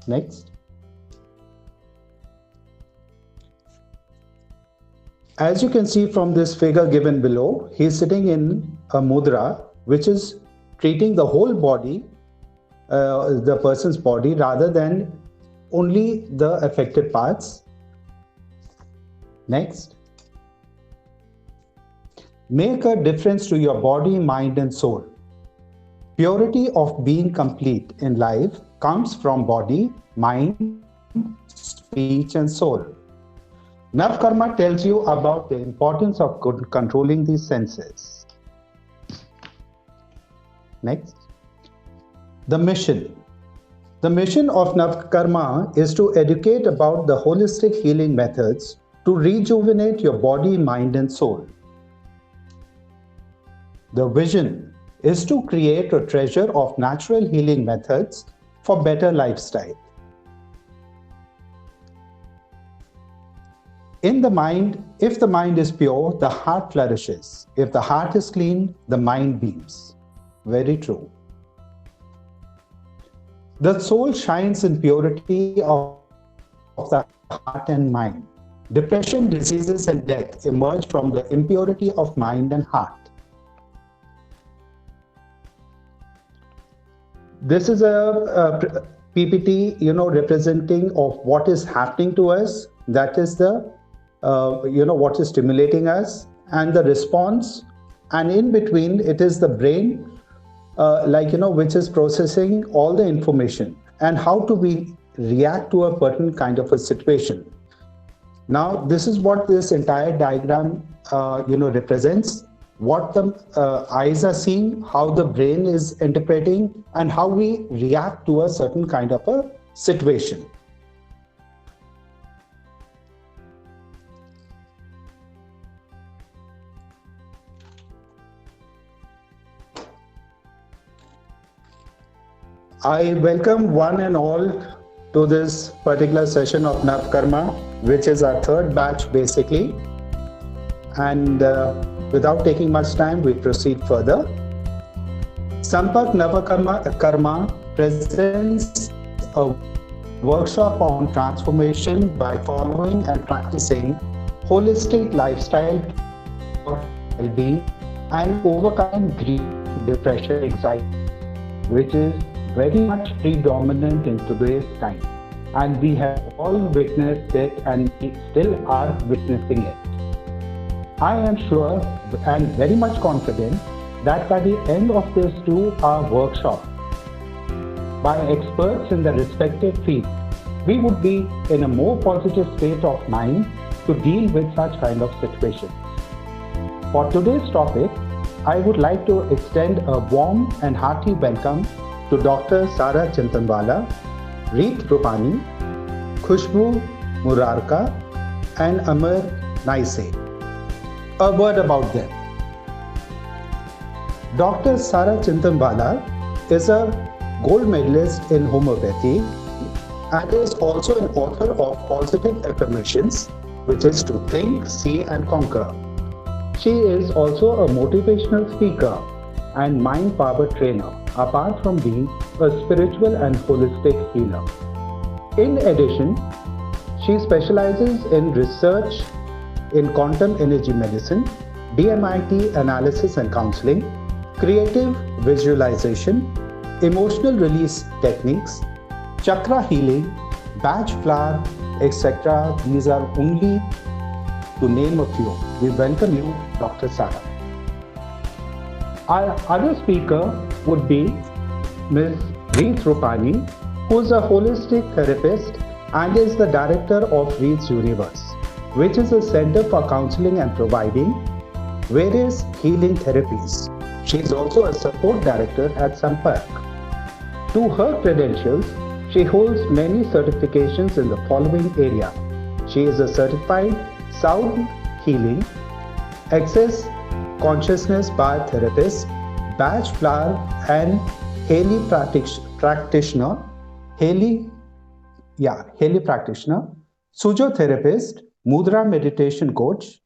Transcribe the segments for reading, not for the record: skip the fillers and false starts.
Next. As you can see from this figure given below, he is sitting in a mudra, which is treating the whole body, the person's body, rather than only the affected parts. Next. Make a difference to your body, mind, and soul. Purity of being complete in life comes from body, mind, speech, and soul. Navkarma tells you about the importance of controlling these senses. Next. The mission. The mission of Navkarma is to educate about the holistic healing methods to rejuvenate your body, mind, and soul. The vision is to create a treasure of natural healing methods for better lifestyle. In the mind, if the mind is pure, the heart flourishes. If the heart is clean, the mind beams. Very true. The soul shines in purity of the heart and mind. Depression, diseases, and death emerge from the impurity of mind and heart. This is a PPT, representing of what is happening to us. That is the, what is stimulating us, and the response. And in between, it is the brain, which is processing all the information. And how do we react to a certain kind of a situation? Now, this is what this entire diagram, represents. What the eyes are seeing, how the brain is interpreting, and how we react to a certain kind of a situation. I welcome one and all to this particular session of Navkarma, which is our third batch basically. And without taking much time, we proceed further. Sampak Navakarma presents a workshop on transformation by following and practicing holistic lifestyle for well-being and overcoming grief, depression, anxiety, which is very much predominant in today's time. And we have all witnessed it, and we still are witnessing it. I am sure and very much confident that by the end of this 2-hour workshop, by experts in the respective field, we would be in a more positive state of mind to deal with such kind of situations. For today's topic, I would like to extend a warm and hearty welcome to Dr. Sara Chintanwala, Reet Rupani, Khushbu Murarka, and Amar Naise. A word about them. Dr. Sara Chintanwala is a gold medalist in homeopathy and is also an author of Positive Affirmations, which is to think, see, and conquer. She is also a motivational speaker and mind power trainer, apart from being a spiritual and holistic healer. In addition, she specializes in research in quantum energy medicine, DMIT analysis and counseling, creative visualization, emotional release techniques, chakra healing, Bach flower, etc. These are only to name a few. We welcome you, Dr. Sara. Our other speaker would be Ms. Reet Rupani, who is a holistic therapist and is the director of Reet's Universe, which is a center for counseling and providing various healing therapies. She is also a support director at Sampark. To her credentials, she holds many certifications in the following area. She is a certified sound healing, access consciousness bar therapist, Bach flower and Haley practitioner, Haley practitioner, Sujo therapist, Mudra meditation coach,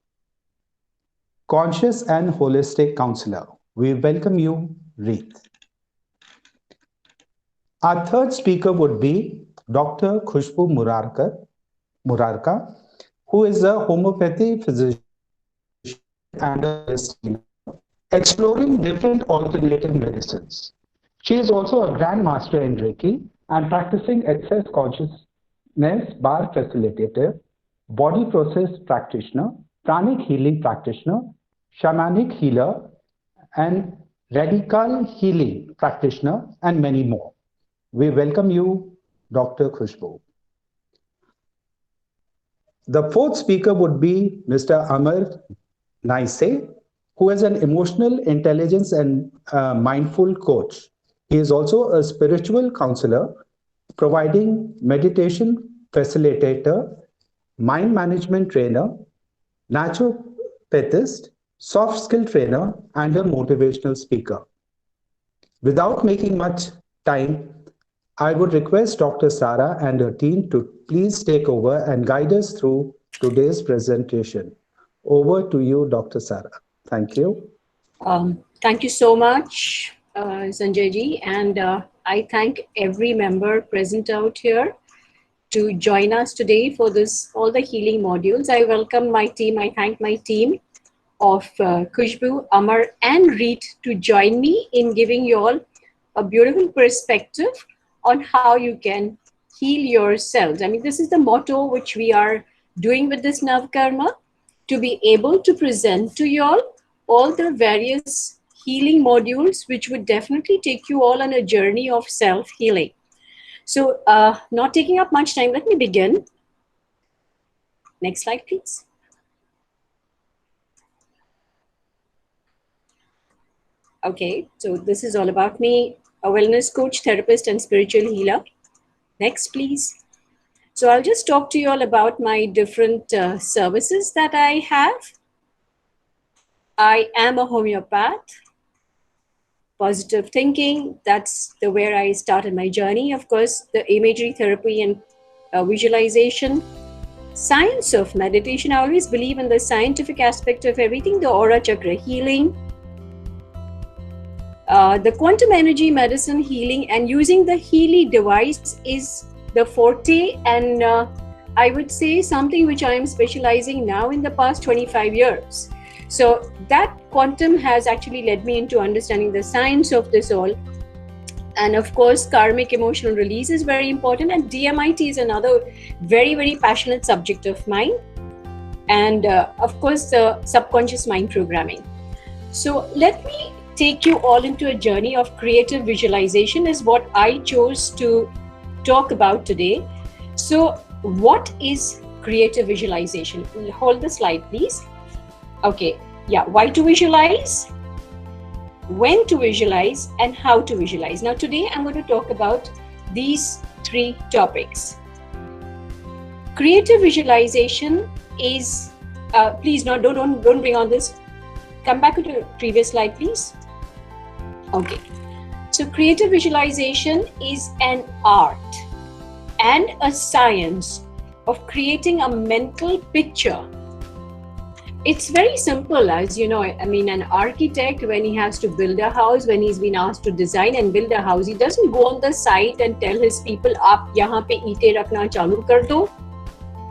conscious and holistic counselor. We welcome you, Reet. Our third speaker would be Dr. Khushbu Murarka, who is a homeopathy physician and a wellness healer, exploring different alternative medicines. She is also a grandmaster in Reiki and practicing access consciousness bar facilitator, body process practitioner, pranic healing practitioner, shamanic healer, and radical healing practitioner, and many more. We welcome you, Dr. Khushbu. The fourth speaker would be Mr. Amar Naise, who is an emotional intelligence and mindful coach. He is also a spiritual counselor, providing meditation facilitator, mind management trainer, naturopathist, soft skill trainer, and a motivational speaker. Without making much time, I would request Dr. Sara and her team to please take over and guide us through today's presentation. Over to you, Dr. Sara. Thank you. Thank you so much, Sanjay ji, and I thank every member present out here to join us today for this all the healing modules. I welcome my team. I thank my team of Khushbu, Amar, and Reet to join me in giving you all a beautiful perspective on how you can heal yourselves. I mean, this is the motto which we are doing with this Navkarma, to be able to present to you all the various healing modules, which would definitely take you all on a journey of self-healing. So not taking up much time, let me begin. Next slide, please. Okay, so this is all about me, a wellness coach, therapist, and spiritual healer. Next, please. So I'll just talk to you all about my different services that I have. I am a homeopath. Positive thinking, that's where I started my journey. Of course, the imagery therapy and visualization. Science of meditation, I always believe in the scientific aspect of everything, the aura chakra healing. The quantum energy medicine healing and using the Healy device is the forte, and I would say something which I am specializing now in the past 25 years. So that quantum has actually led me into understanding the science of this all. And of course, karmic emotional release is very important, and DMIT is another very, very passionate subject of mine. And of course, the subconscious mind programming. So let me take you all into a journey of creative visualization is what I chose to talk about today. So what is creative visualization? Hold the slide, please. Okay, yeah, why to visualize, when to visualize, and how to visualize. Now today I'm going to talk about these three topics. Creative visualization is, please don't bring on this. Come back to the previous slide, please. Okay, so creative visualization is an art and a science of creating a mental picture. It's very simple, as you know. I mean, an architect, when he has to build a house, when he's been asked to design and build a house, he doesn't go on the site and tell his people, "Aap yahan pe ईंटें रखना चालू कर दो,"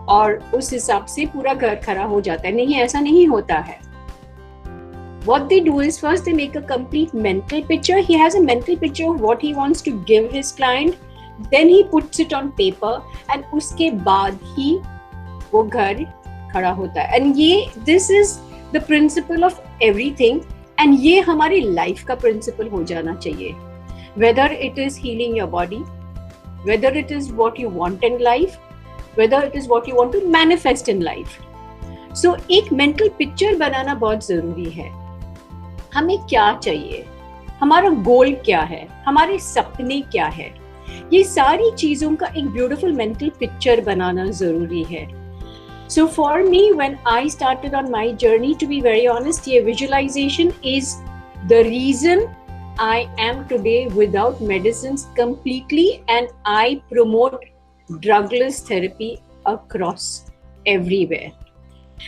और उस हिसाब से पूरा घर खड़ा हो जाता है. नहीं, ऐसा नहीं होता है. What they do is first they make a complete mental picture. He has a mental picture of what he wants to give his client. Then he puts it on paper, and उसके बाद ही वो घर खड़ा होता है. And this is the principle of everything. And ये हमारी life का principle हो जाना चाहिए. Whether it is healing your body, whether it is what you want in life, whether it is what you want to manifest in life. So एक mental picture बनाना बहुत जरूरी है. हमें क्या चाहिए, हमारा गोल क्या है, हमारे सपने क्या है, ये सारी चीजों का एक ब्यूटीफुल मेंटल पिक्चर बनाना जरूरी है. So for me, when I started on my journey, to be very honest, ये visualization is the reason I am today without medicines completely, and I promote drugless therapy across everywhere.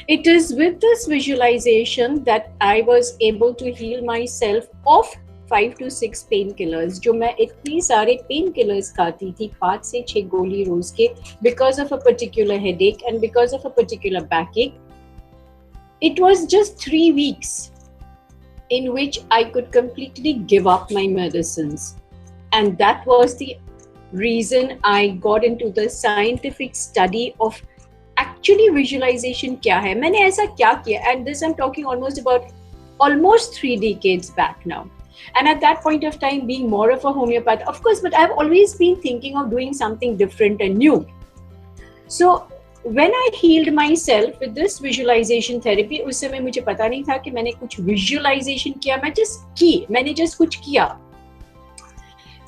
It is with this visualization that I was able to heal myself of 5 to 6 pain killers, जो मैं इतनी सारे pain killers खाती थी, 5 से 6 गोली रोज के, because of a particular headache and because of a particular बैकएक. It was just 3 weeks in which I could completely give up my medicines. And that was the reason I got into the scientific study of actually visualization क्या है, मैंने ऐसा क्या किया. And this I'm talking almost 3 decades back now. And at that point of time, being more of a homeopath, of course, but I've always been thinking of doing something different and new. So when I healed myself with this visualization therapy, उस समय मुझे पता नहीं था कि मैंने कुछ visualization किया, मैंने just कुछ किया.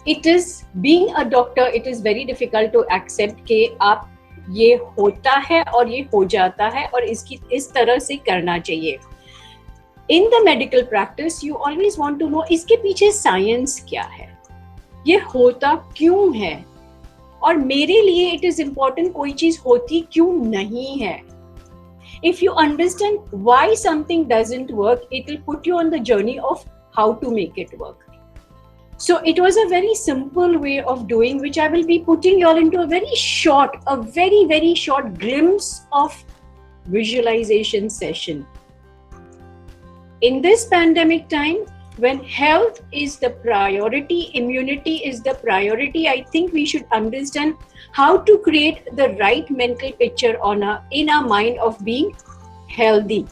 It is, being a doctor, it is very difficult to accept कि आप ये होता है और ये हो जाता है और इसकी इस तरह से करना चाहिए. In the medical practice, you always want to know इसके पीछे science क्या है, ये होता क्यों है, और मेरे लिए it is important कोई चीज होती क्यों नहीं है. If you understand why something doesn't work, it will put you on the journey of how to make it work. So it was a very simple way of doing, which I will be putting you all into a very, very short glimpse of visualization session. In this pandemic time, when health is the priority, immunity is the priority, I think we should understand how to create the right mental picture in our mind of being healthy.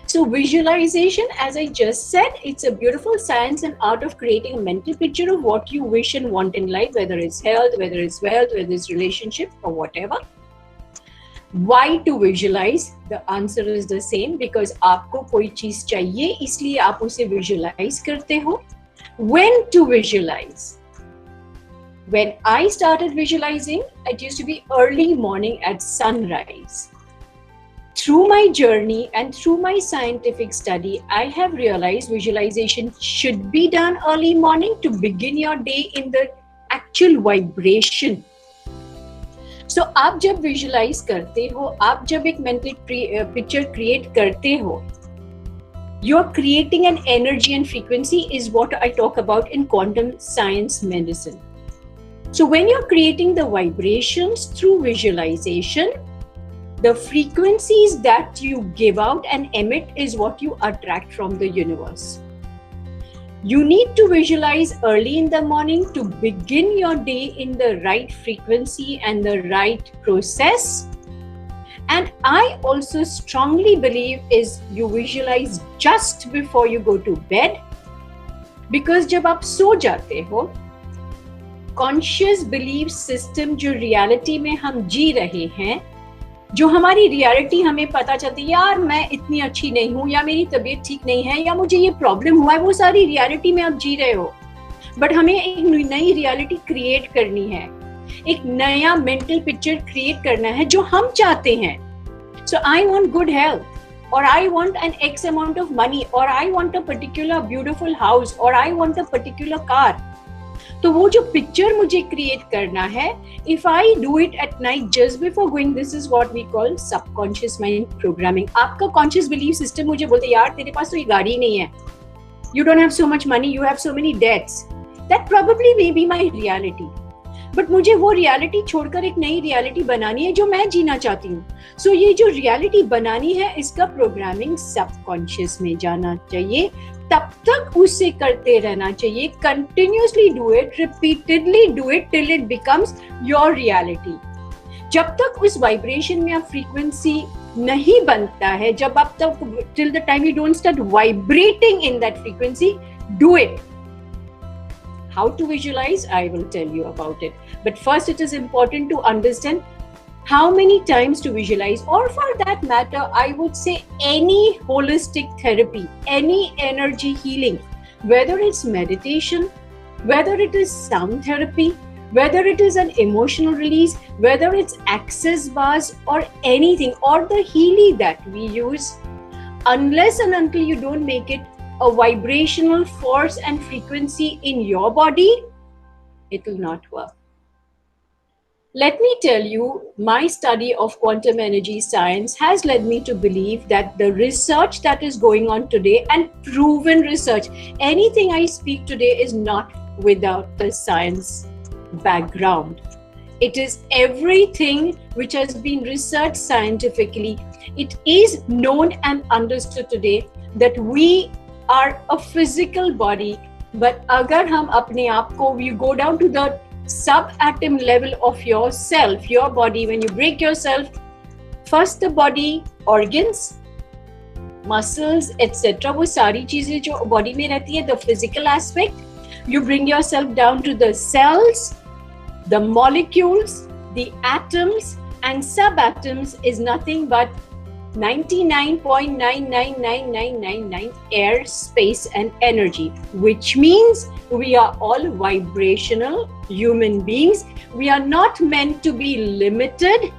So visualization, as I just said, it's a beautiful science and art of creating a mental picture of what you wish and want in life, whether it's health, whether it's wealth, whether it's relationship or whatever. Why to visualize? The answer is the same, because आपको कोई चीज चाहिए इसलिए आप उसे visualize करते हो. When to visualize? When I started visualizing, it used to be early morning at sunrise. Through my journey and through my scientific study, I have realized visualization should be done early morning to begin your day in the actual vibration. So आप जब visualise करते हो, आप जब एक mental picture create करते हो, you are creating an energy and frequency, is what I talk about in quantum science medicine. So when you're creating the vibrations through visualization, the frequencies that you give out and emit is what you attract from the universe. You need to visualize early in the morning to begin your day in the right frequency and the right process. And I also strongly believe is you visualize just before you go to bed, because जब आप सो जाते हो, conscious belief system जो reality में हम जी रहे हैं, जो हमारी रियलिटी हमें पता चलती है, यार मैं इतनी अच्छी नहीं हूँ, या मेरी तबीयत ठीक नहीं है, या मुझे ये प्रॉब्लम हुआ है, वो सारी रियलिटी में आप जी रहे हो. बट हमें एक नई रियलिटी क्रिएट करनी है, एक नया मेंटल पिक्चर क्रिएट करना है जो हम चाहते हैं. So I want good health, और I want an x amount of money, और I want a particular beautiful house, और I want a particular car. तो वो जो पिक्चर मुझे क्रिएट करना है, if I do it at night just before going, this is what we call subconscious mind programming. आपका conscious belief system मुझे बोलते यार तेरे पास तो ये गाड़ी नहीं है, you don't have so much money, you have so many debts. That probably may be my reality, but मुझे वो रियलिटी छोड़कर एक नई रियलिटी बनानी है जो मैं जीना चाहती हूँ. सो ये जो रियलिटी बनानी है, इसका प्रोग्रामिंग सबकॉन्शियस में जाना चाहिए. तब तक उसे करते रहना चाहिए, continuously do it, repeatedly do it till it becomes your reality. जब तक उस वाइब्रेशन में आप फ्रीक्वेंसी नहीं बनता है, जब आप तक till the time you don't start vibrating in that frequency, do it. How to visualize? I will tell you about it. But first, it is important to understand how many times to visualize, or for that matter, I would say any holistic therapy, any energy healing, whether it's meditation, whether it is sound therapy, whether it is an emotional release, whether it's access bars or anything, or the Healy that we use, unless and until you don't make it a vibrational force and frequency in your body, it will not work. Let me tell you, my study of quantum energy science has led me to believe that the research that is going on today, and proven research, anything I speak today is not without a science background. It is everything which has been researched scientifically. It is known and understood today that we are a physical body, but agar hum apne aap ko, you go down to the subatom level of yourself, your body, when you break yourself, first the body, organs, muscles, etc. वो सारी चीजें जो body में रहती है, the physical aspect, you bring yourself down to the cells, the molecules, the atoms, and subatoms is nothing but 99.999999 air, space, and energy, which means we are all vibrational human beings. We are not meant to be limited,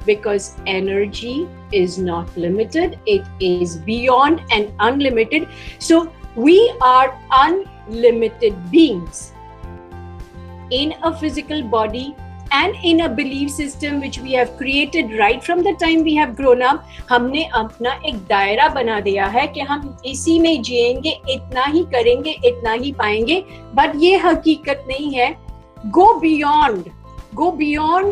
because energy is not limited, it is beyond and unlimited. So we are unlimited beings in a physical body and in a belief system which we have created right from the time we have grown up. हमने अपना एक दायरा बना दिया है कि हम इसी में जिएंगे, इतना ही करेंगे, इतना ही पाएंगे, but ये हकीकत नहीं है. Go beyond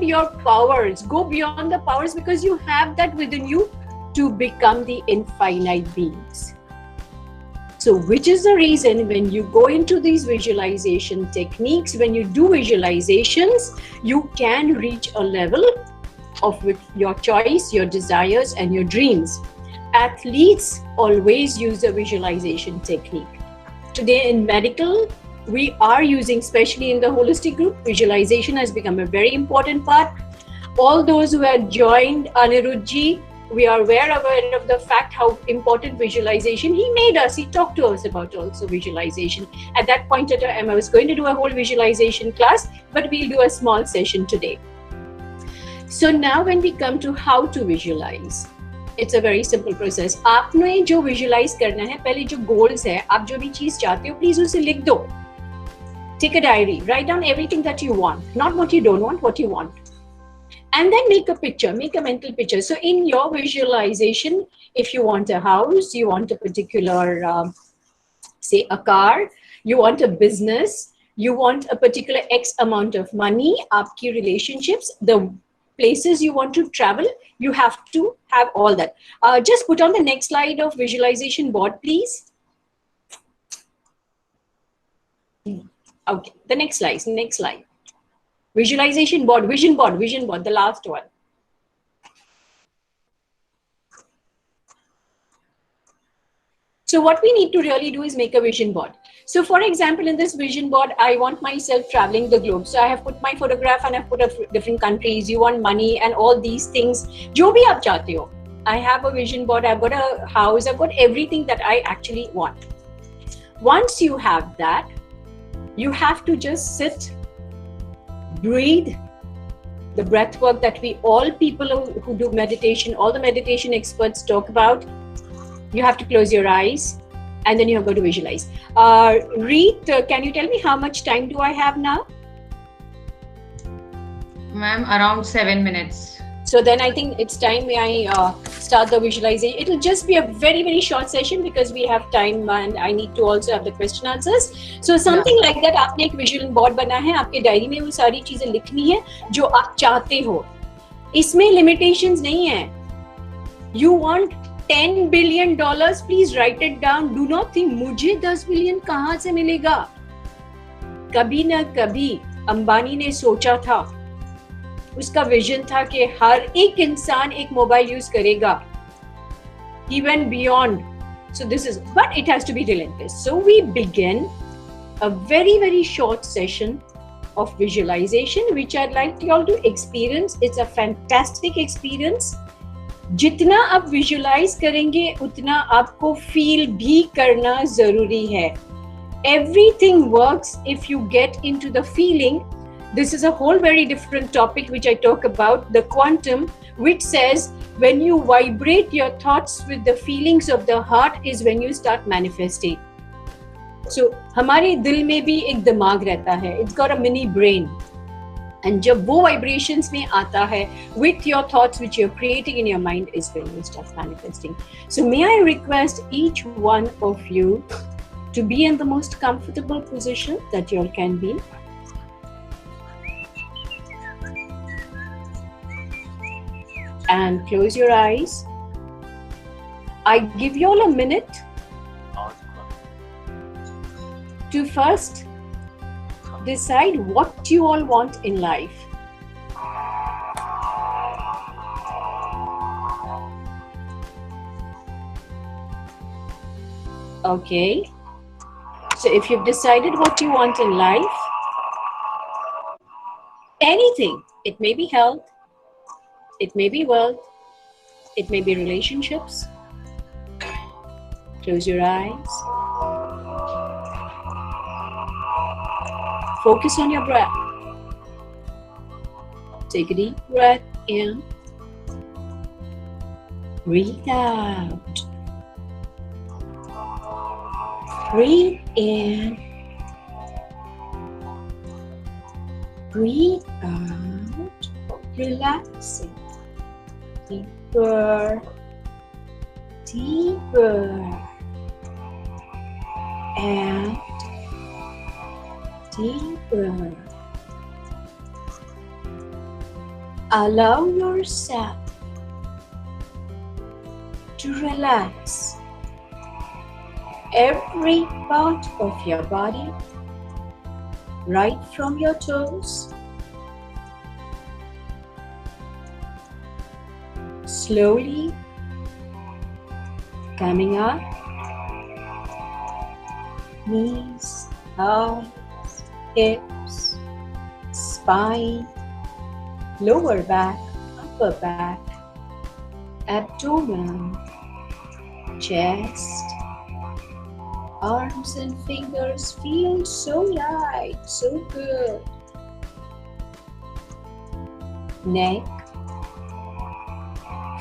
your powers, go beyond the powers, because you have that within you to become the infinite beings. So which is the reason when you go into these visualization techniques, when you do visualizations, you can reach a level of with your choice, your desires, and your dreams. Athletes always use the visualization technique. Today in medical, we are using, especially in the holistic group, visualization has become a very important part. All those who have joined Anirudh ji, we are aware of the fact how important visualization. He made us, he talked to us about also visualization. At that point in time, I was going to do a whole visualization class, but we'll do a small session today. So now when we come to how to visualize, it's a very simple process. आपने जो visualize करना है, पहले जो goals है, आप जो भी चीज चाहते हो, please उसे लिख दो. Take a diary, write down everything that you want, not what you don't want, what you want. And then make a picture, make a mental picture. So in your visualization, if you want a house, you want a particular, say a car, you want a business, you want a particular X amount of money, aapki relationships, the places you want to travel, you have to have all that. Just put on the next slide of visualization board, please. Okay, the next slide. Visualization board, vision board, the last one. So what we need to really do is make a vision board. So for example, in this vision board, I want myself traveling the globe. So I have put my photograph and I've put different countries. You want money and all these things. Jo bhi aap chahte ho. I have a vision board, I've got a house, I've got everything that I actually want. Once you have that, you have to just sit, breathe, the breath work that all people who do meditation, all the meditation experts talk about. You have to close your eyes and then you have got to visualize. Reet, can you tell me how much time do I have now? Ma'am, around 7 minutes. So then I think it's time I start the visualization. It'll just be a very, very short session because we have time and I need to also have the question answers. So something like that, आपने एक visual board बना है, आपके diary में वो सारी चीजें लिखनी है जो आप चाहते हो. इसमें limitations नहीं है. You want $10 billion, please write it down. Do not think मुझे 10 billion कहाँ से मिलेगा. कभी ना कभी अंबानी ने सोचा था, उसका विजन था कि हर एक इंसान एक मोबाइल यूज करेगा. He went beyond. So this is, but it has to be relentless. So we begin a very, very short session of visualization, which I'd like you all to experience. It's a fantastic experience. जितना आप visualize करेंगे, उतना आपको feel भी करना जरूरी है. Everything works if you get into the feeling. This is a whole very different topic which I talk about, the quantum, which says when you vibrate your thoughts with the feelings of the heart is when you start manifesting. So हमारे दिल में भी एक दिमाग रहता है. It's got a mini brain. And जब वो vibrations में आता है with your thoughts which you're creating in your mind is when you start manifesting. So may I request each one of you to be in the most comfortable position that you all can be. And close your eyes. I give you all a minute to first decide what you all want in life. Okay. So if you've decided what you want in life, anything, it may be health, it may be wealth, it may be relationships. Close your eyes. Focus on your breath. Take a deep breath in. Breathe out. Breathe in. Breathe out. Relaxing. Deeper. Deeper. And deeper. Allow yourself to relax every part of your body, right from your toes, slowly coming up, knees, arms, hips, spine, lower back, upper back, abdomen, chest, arms and fingers feel so light, so good. Neck,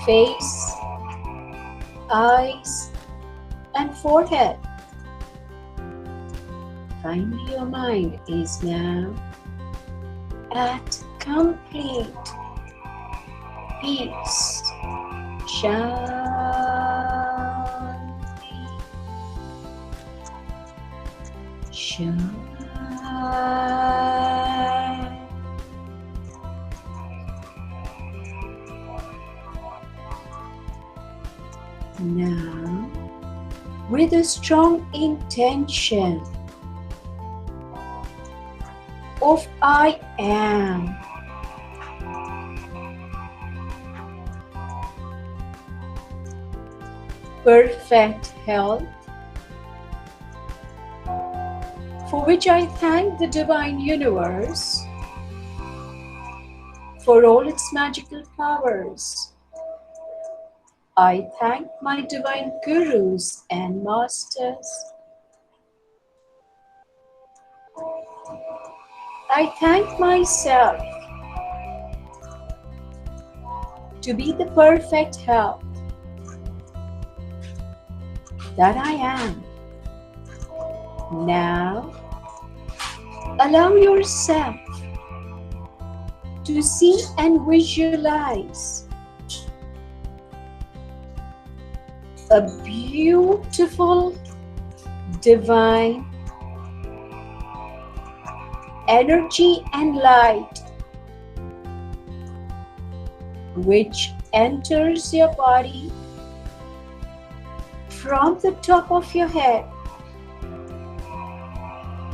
face, eyes, and forehead. Finally, your mind is now at complete peace. Shanti. Shanti. Now, with a strong intention of I am, perfect health, for which I thank the Divine Universe for all its magical powers. I thank my Divine Gurus and Masters. I thank myself to be the perfect health that I am. Now, allow yourself to see and visualize a beautiful, divine energy and light which enters your body from the top of your head.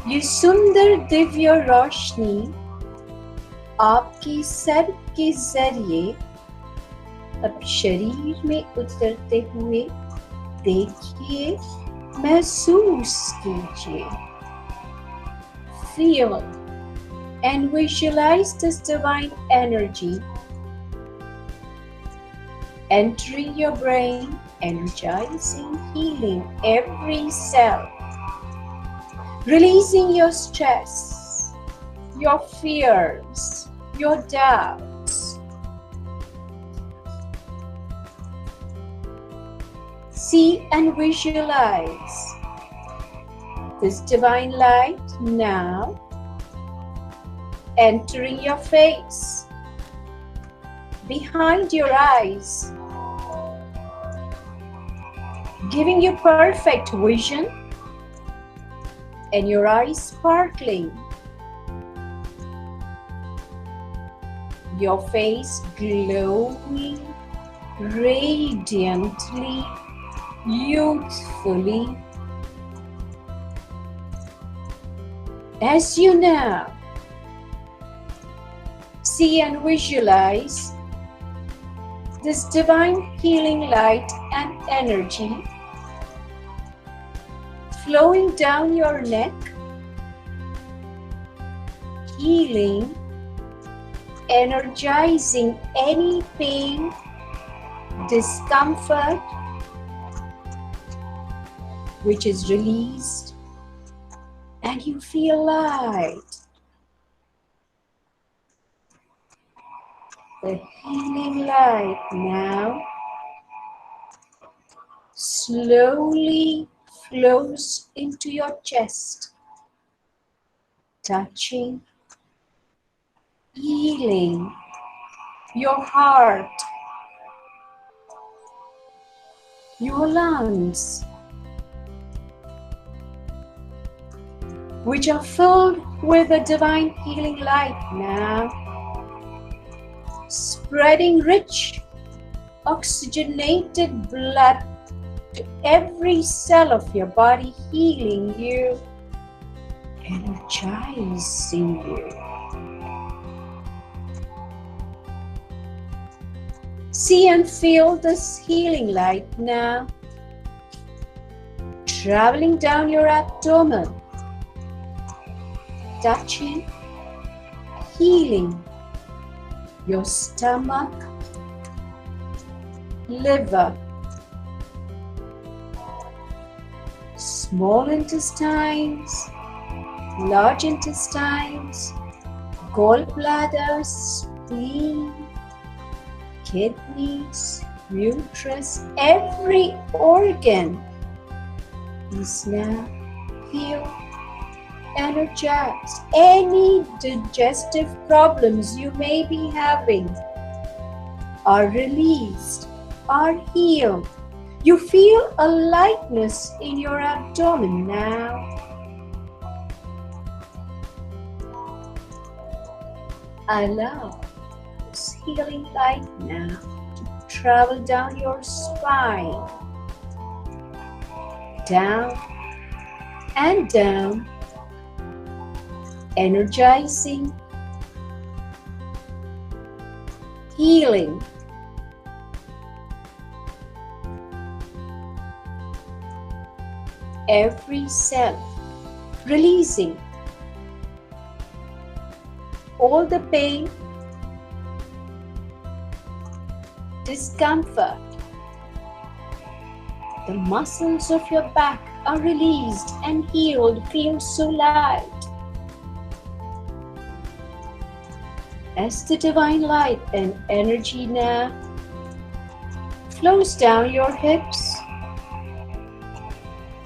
ये सुंदर दिव्य रोशनी आपके sir के जरिए अब शरीर में उतरते हुए देखिए, महसूस कीजिए. Feel and visualize this divine energy entering your brain, energizing, healing every cell, releasing your stress, your fears, your doubts. See and visualize this divine light now entering your face, behind your eyes, giving you perfect vision and your eyes sparkling, your face glowing radiantly, youthfully. As you now see and visualize this divine healing light and energy flowing down your neck, healing, energizing any pain, discomfort, which is released, and you feel light. The healing light now slowly flows into your chest, touching, healing your heart, your lungs, which are filled with the divine healing light now, spreading rich, oxygenated blood to every cell of your body, healing you, energizing you. See and feel this healing light now, traveling down your abdomen, touching, healing your stomach, liver, small intestines, large intestines, gallbladder, spleen, kidneys, uterus, every organ is now healed, energized. Any digestive problems you may be having are released, are healed. You feel a lightness in your abdomen now. Allow this healing light now to travel down your spine, down and down, energizing, healing, every cell, releasing all the pain, discomfort. The muscles of your back are released and healed, feel so light. As the divine light and energy now flows down your hips,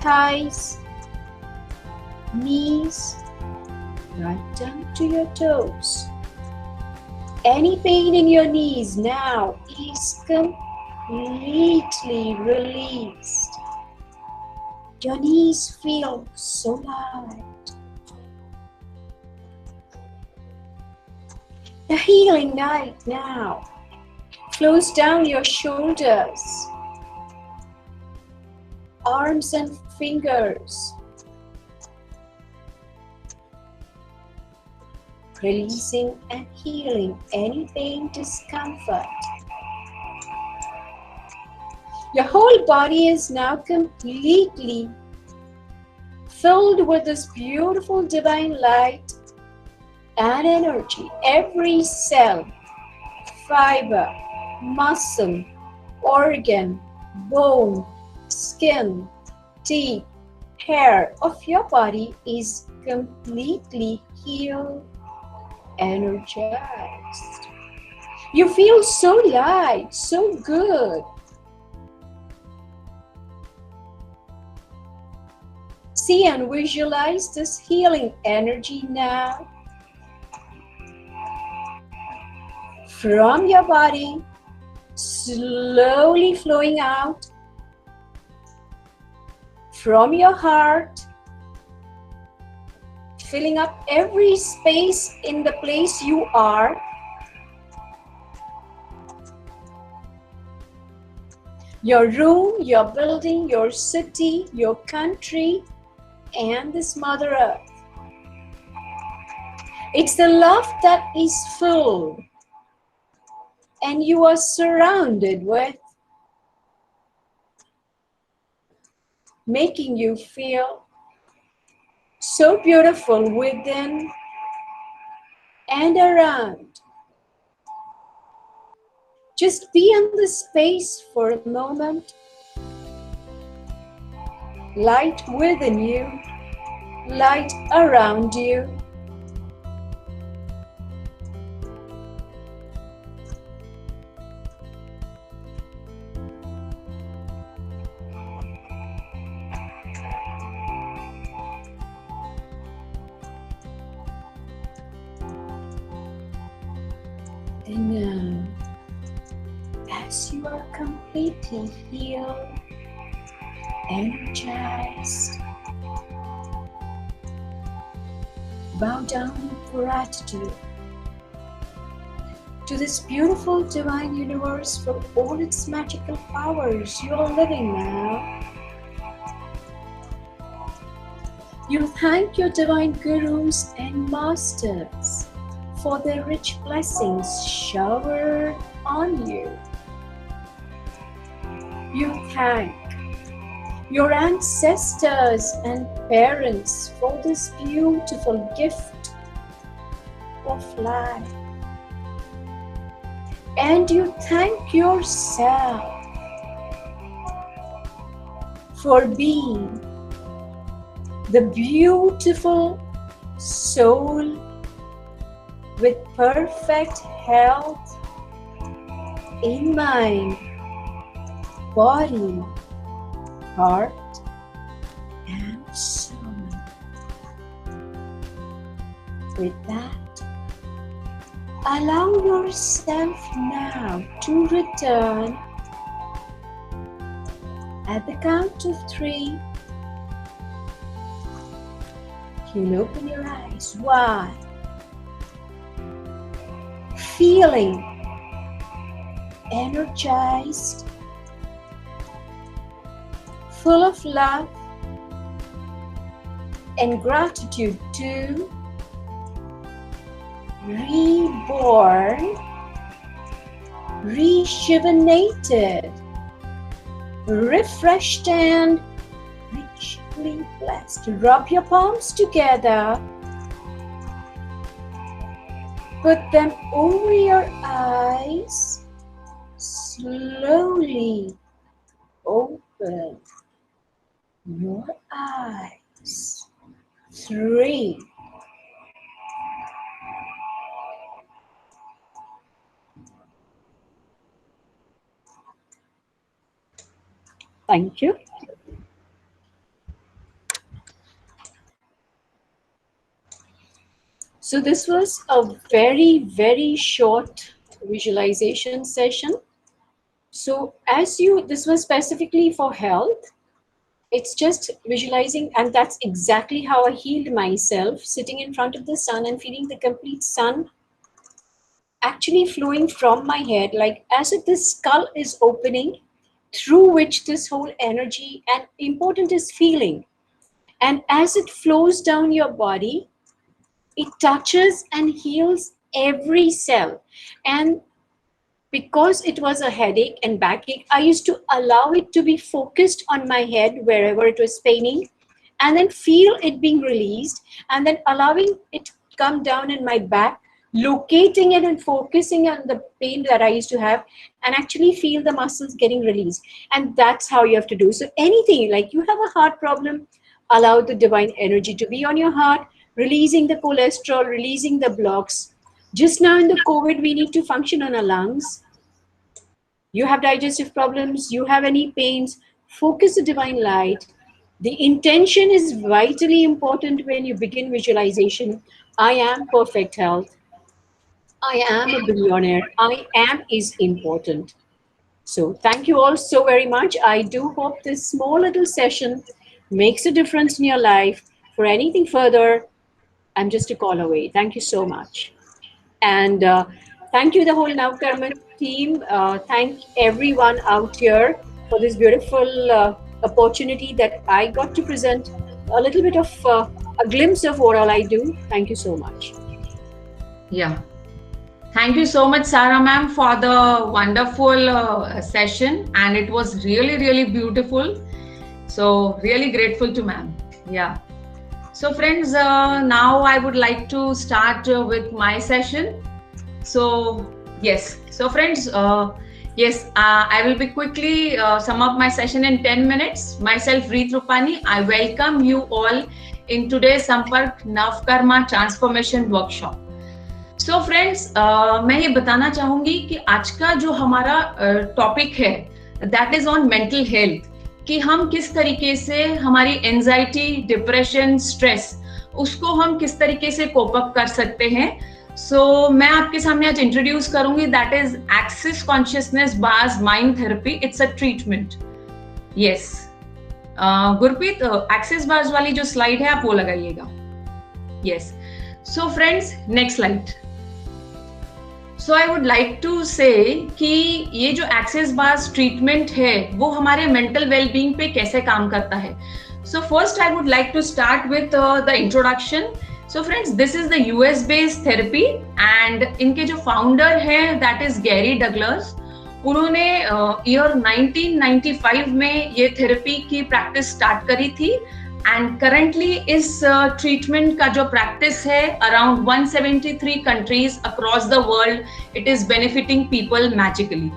thighs, knees, right down to your toes. Any pain in your knees now is completely released. Your knees feel so light. The healing light now flows down your shoulders, arms and fingers, releasing and healing any pain, discomfort. Your whole body is now completely filled with this beautiful divine light and energy. Every cell, fiber, muscle, organ, bone, skin, teeth, hair of your body is completely healed, energized. You feel so light, so good. See and visualize this healing energy now from your body, slowly flowing out from your heart, filling up every space in the place you are. Your room, your building, your city, your country, and this Mother Earth. It's the love that is full and you are surrounded with, making you feel so beautiful within and around. Just be in the space for a moment. Light within you, light around you. And now, as you are completely healed, energized, bow down in gratitude to this beautiful divine universe for all its magical powers you are living now. You thank your divine gurus and masters for their rich blessings showered on you. You thank your ancestors and parents for this beautiful gift of life. And you thank yourself for being the beautiful soul with perfect health in mind, body, heart, and soul. With that, allow yourself now to return at the count of 3. You'll open your eyes wide, feeling energized, full of love and gratitude to reborn, rejuvenated, refreshed and richly blessed. Rub your palms together. Put them over your eyes. Slowly open your eyes. 3. Thank you. So this was a very, very short visualization session. So this was specifically for health. It's just visualizing, and that's exactly how I healed myself, sitting in front of the sun and feeling the complete sun actually flowing from my head, like as if the skull is opening, through which this whole energy, and important is feeling. And as it flows down your body, it touches and heals every cell. And because it was a headache and backache, I used to allow it to be focused on my head wherever it was paining, and then feel it being released, and then allowing it to come down in my back, locating it and focusing on the pain that I used to have, and actually feel the muscles getting released. And that's how you have to do. So anything, like you have a heart problem, allow the divine energy to be on your heart, releasing the cholesterol, releasing the blocks. Just now in the COVID, we need to function on our lungs. You have digestive problems, you have any pains, focus the divine light. The intention is vitally important when you begin visualization. I am perfect health. I am a billionaire. I am is important. So thank you all so very much. I do hope this small little session makes a difference in your life. For anything further, I'm just a call away. Thank you so much. And thank you, the whole Navkarma team. Thank everyone out here for this beautiful opportunity that I got to present a little bit of a glimpse of what all I do. Thank you so much. Yeah. Thank you so much, Sarah ma'am, for the wonderful session. And it was really, really beautiful. So really grateful to ma'am. Yeah. So friends, now I would like to start with my session. So yes. So friends, yes, I will be quickly sum up my session in 10 minutes. Myself, Reet Rupani. I welcome you all in today's Sampark Navkarma Transformation Workshop. So friends, मैं ये बताना चाहूंगी कि आज का जो हमारा topic है, that is on mental health, कि हम किस तरीके से हमारी एंजाइटी, डिप्रेशन, स्ट्रेस, उसको हम किस तरीके से कोप अप कर सकते हैं. सो मैं आपके सामने आज इंट्रोड्यूस करूंगी, that is access consciousness bars mind therapy. It's a treatment. Yes Gurpreet, access bars वाली जो स्लाइड है आप वो लगाइएगा. Yes. So friends, next slide. So I would like to say कि ये जो एक्सिस बार्स ट्रीटमेंट है वो हमारे मेंटल वेलबींग पे कैसे काम करता है. So first I would like to start with the introduction. So friends, this is the US based therapy and इनके जो फाउंडर हैं दैट इज गैरी डगलस. उन्होंने ईयर 1995 में ये थेरेपी की प्रैक्टिस स्टार्ट करी थी एंड करंटली इस ट्रीटमेंट का जो प्रैक्टिस है around 173 countries across the world it is benefiting people magically.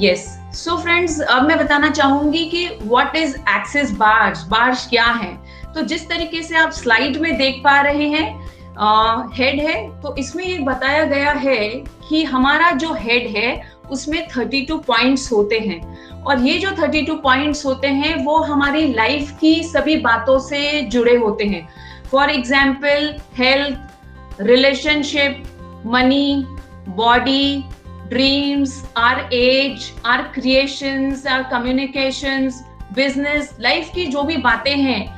Yes. So friends, अब मैं बताना चाहूंगी कि what is axis bars. Bars क्या है? तो जिस तरीके से आप स्लाइड में देख पा रहे हैं, हेड है, तो इसमें ये बताया गया है कि हमारा जो हेड है उसमें 32 पॉइंट्स होते हैं और ये जो 32 पॉइंट्स होते हैं वो हमारी लाइफ की सभी बातों से जुड़े होते हैं. For example, health, relationship, money, body, dreams, our age, our creations, our communications, business, life की जो भी बातें हैं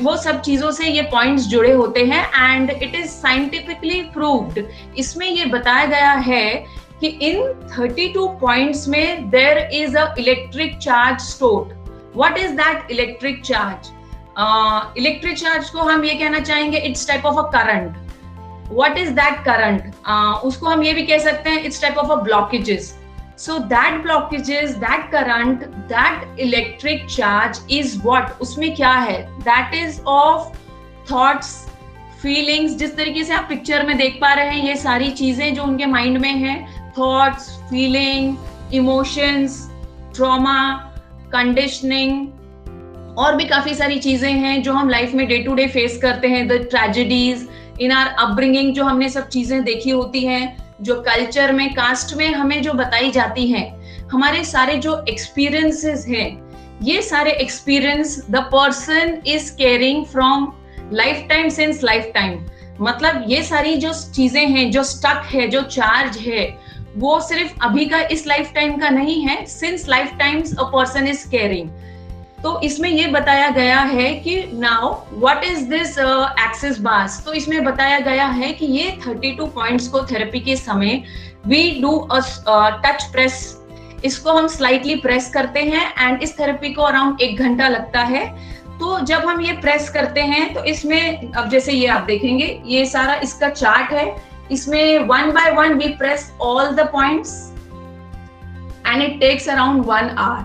वो सब चीजों से ये पॉइंट्स जुड़े होते हैं and it is scientifically proved. इसमें ये बताया गया है कि इन 32 पॉइंट्स में there is a electric charge stored. What is that electric charge? Electric charge को हम ये कहना चाहेंगे it's type of a current. What is that current? उसको हम ये भी कह सकते हैं it's type of a blockages. So that blockages, that current, that electric charge is what? उसमें क्या है? That is of thoughts, feelings. जिस तरीके से आप पिक्चर में देख पा रहे हैं ये सारी चीजें जो उनके माइंड में हैं, thoughts, feeling, emotions, trauma, conditioning, और भी काफी सारी चीजें हैं जो हम लाइफ में डे टू डे फेस करते हैं. The tragedies in our upbringing, जो हमने सब चीजें देखी होती हैं, जो कल्चर में, कास्ट में हमें जो बताई जाती हैं, हमारे सारे जो एक्सपीरियंसेस हैं, ये सारे experience the person is carrying from life time since life time. मतलब ये सारी जो चीजें हैं, जो स्टक है, जो चार्ज है, वो सिर्फ अभी का इस लाइफ टाइम का नहीं है, since life times a person is carrying. तो इसमें ये बताया गया है कि now what is this axis bars. तो इसमें बताया गया है कि ये 32 पॉइंट्स को थेरेपी के समय we do a touch press. इसको हम स्लाइटली प्रेस करते हैं एंड इस थेरेपी को अराउंड 1 घंटा लगता है. तो जब हम ये प्रेस करते हैं तो इसमें अब जैसे ये आप देखेंगे ये सारा इसका चार्ट है. इसमें 1 by 1 we press all the points and it takes around 1 hour.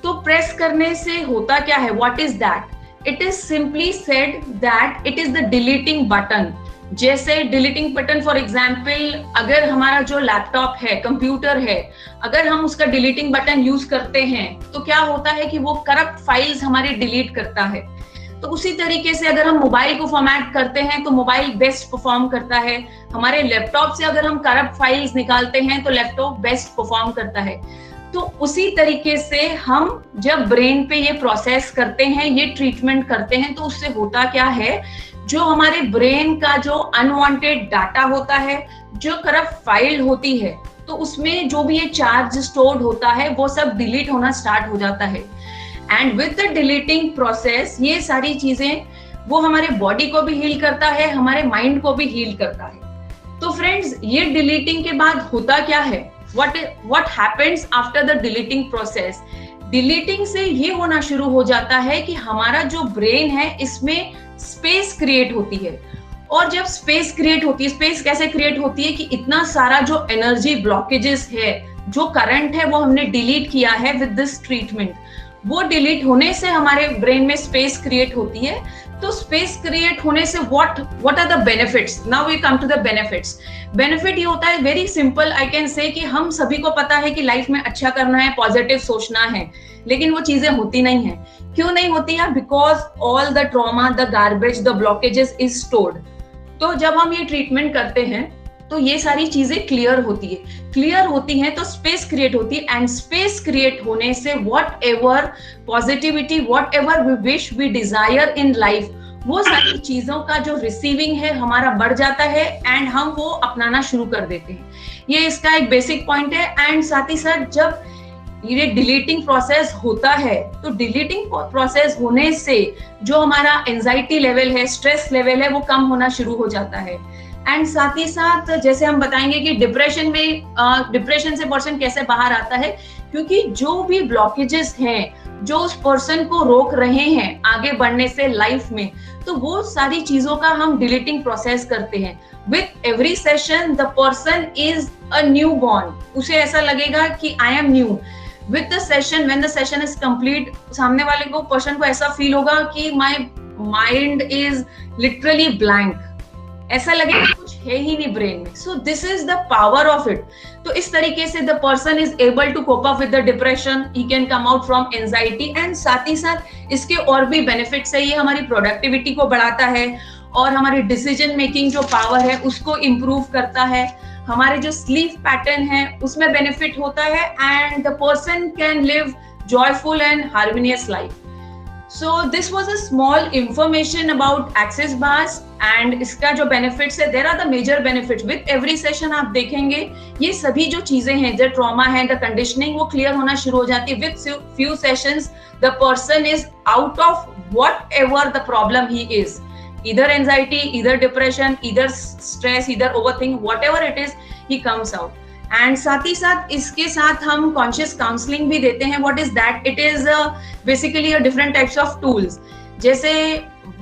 तो प्रेस करने से होता क्या है? What is that? It is simply said that it is the deleting button. जैसे डिलीटिंग बटन, फॉर एग्जाम्पल, अगर हमारा जो लैपटॉप है, कंप्यूटर है, अगर हम उसका डिलीटिंग बटन यूज करते हैं तो क्या होता है कि वो करप्ट फाइल्स हमारी डिलीट करता है. तो उसी तरीके से अगर हम मोबाइल को फॉर्मेट करते हैं तो मोबाइल बेस्ट परफॉर्म करता है. हमारे लैपटॉप से अगर हम करप्ट फाइल्स निकालते हैं तो लैपटॉप बेस्ट परफॉर्म करता है. तो उसी तरीके से हम जब ब्रेन पे ये प्रोसेस करते हैं, ये ट्रीटमेंट करते हैं, तो उससे होता क्या है, जो हमारे ब्रेन का जो अनवांटेड डाटा होता है, जो करप्ट फाइल होती है, तो उसमें जो भी ये चार्ज स्टोर्ड होता है वो सब डिलीट होना स्टार्ट हो जाता है। And with the deleting process ये सारी चीजें वो हमारे बॉडी को भी हील करता है, हमारे माइंड को भी हील करता है। तो फ्रेंड्स, ये डिलीटिंग के बाद होता क्या है, what happens after the deleting process? Deleting से ये होना शुरू हो जाता है कि हमारा जो ब्रेन है इसमें स्पेस क्रिएट होती है। और जब स्पेस क्रिएट होती है, स्पेस कैसे क्रिएट होती है कि इतना सारा जो एनर्जी ब्लॉकेजेस है, जो करंट है, वो हमने डिलीट किया है विद दिस ट्रीटमेंट। वो डिलीट होने से हमारे ब्रेन में स्पेस क्रिएट होती है। तो स्पेस क्रिएट होने से what are the benefits? Now we come to the benefits. Benefit ये होता है, very simple, I can say कि हम सभी को पता है कि लाइफ में अच्छा करना है, पॉजिटिव सोचना है, लेकिन वो चीजें होती नहीं है। क्यों नहीं होती है? Because all the trauma, the garbage, the blockages is stored. तो जब हम ये ट्रीटमेंट करते हैं तो ये सारी चीजें क्लियर होती हैं, तो स्पेस क्रिएट होती है। एंड स्पेस क्रिएट होने से whatever positivity, whatever we wish, we desire in life, वो सारी चीजों का जो रिसीविंग है हमारा बढ़ जाता है एंड हम वो अपनाना शुरू कर देते हैं। ये इसका एक बेसिक पॉइंट है। एंड साथ ही साथ जब ये डिलीटिंग प्रोसेस होता है, तो डिलीटिंग प्रोसेस होने से जो हमारा एंजाइटी लेवल है, स्ट्रेस लेवल है, वो कम होना शुरू हो जाता है। एंड साथ ही साथ जैसे हम बताएंगे कि डिप्रेशन से पर्सन कैसे बाहर आता है, क्योंकि जो भी ब्लॉकेजेस हैं जो उस पर्सन को रोक रहे हैं आगे बढ़ने से लाइफ में, तो वो सारी चीजों का हम डिलीटिंग प्रोसेस करते हैं। With every session the person is a new born. उसे ऐसा लगेगा कि I am new. With the session, when the session is complete, सामने वाले को, पर्सन को ऐसा फील होगा कि my mind is literally blank, ऐसा लगेगा कुछ है ही नहीं ब्रेन में। So this is the power of it. तो इस तरीके से the person is able to cope up with the depression, he can come out from anxiety. And साथ ही साथ इसके और भी बेनिफिट्स है। ये हमारी प्रोडक्टिविटी को बढ़ाता है और हमारी डिसीजन मेकिंग जो पावर है उसको इम्प्रूव करता है। हमारे जो स्लीप पैटर्न है उसमें बेनिफिट होता है and the person can live joyful and harmonious life. So this was a small information about Access Bars and इसका जो benefits है, there are the major benefits. With every session आप देखेंगे ये सभी जो चीजें हैं, जो ट्रॉमा है, the conditioning, वो क्लियर होना शुरू हो जाती है। With few sessions the person is out of whatever the problem he is, either anxiety, either depression, either stress, either overthink, whatever it is, he comes out. And साथ ही साथ इसके साथ हम कॉन्शियस काउंसलिंग भी देते हैं। What is that? It is basically a different types of tools. जैसे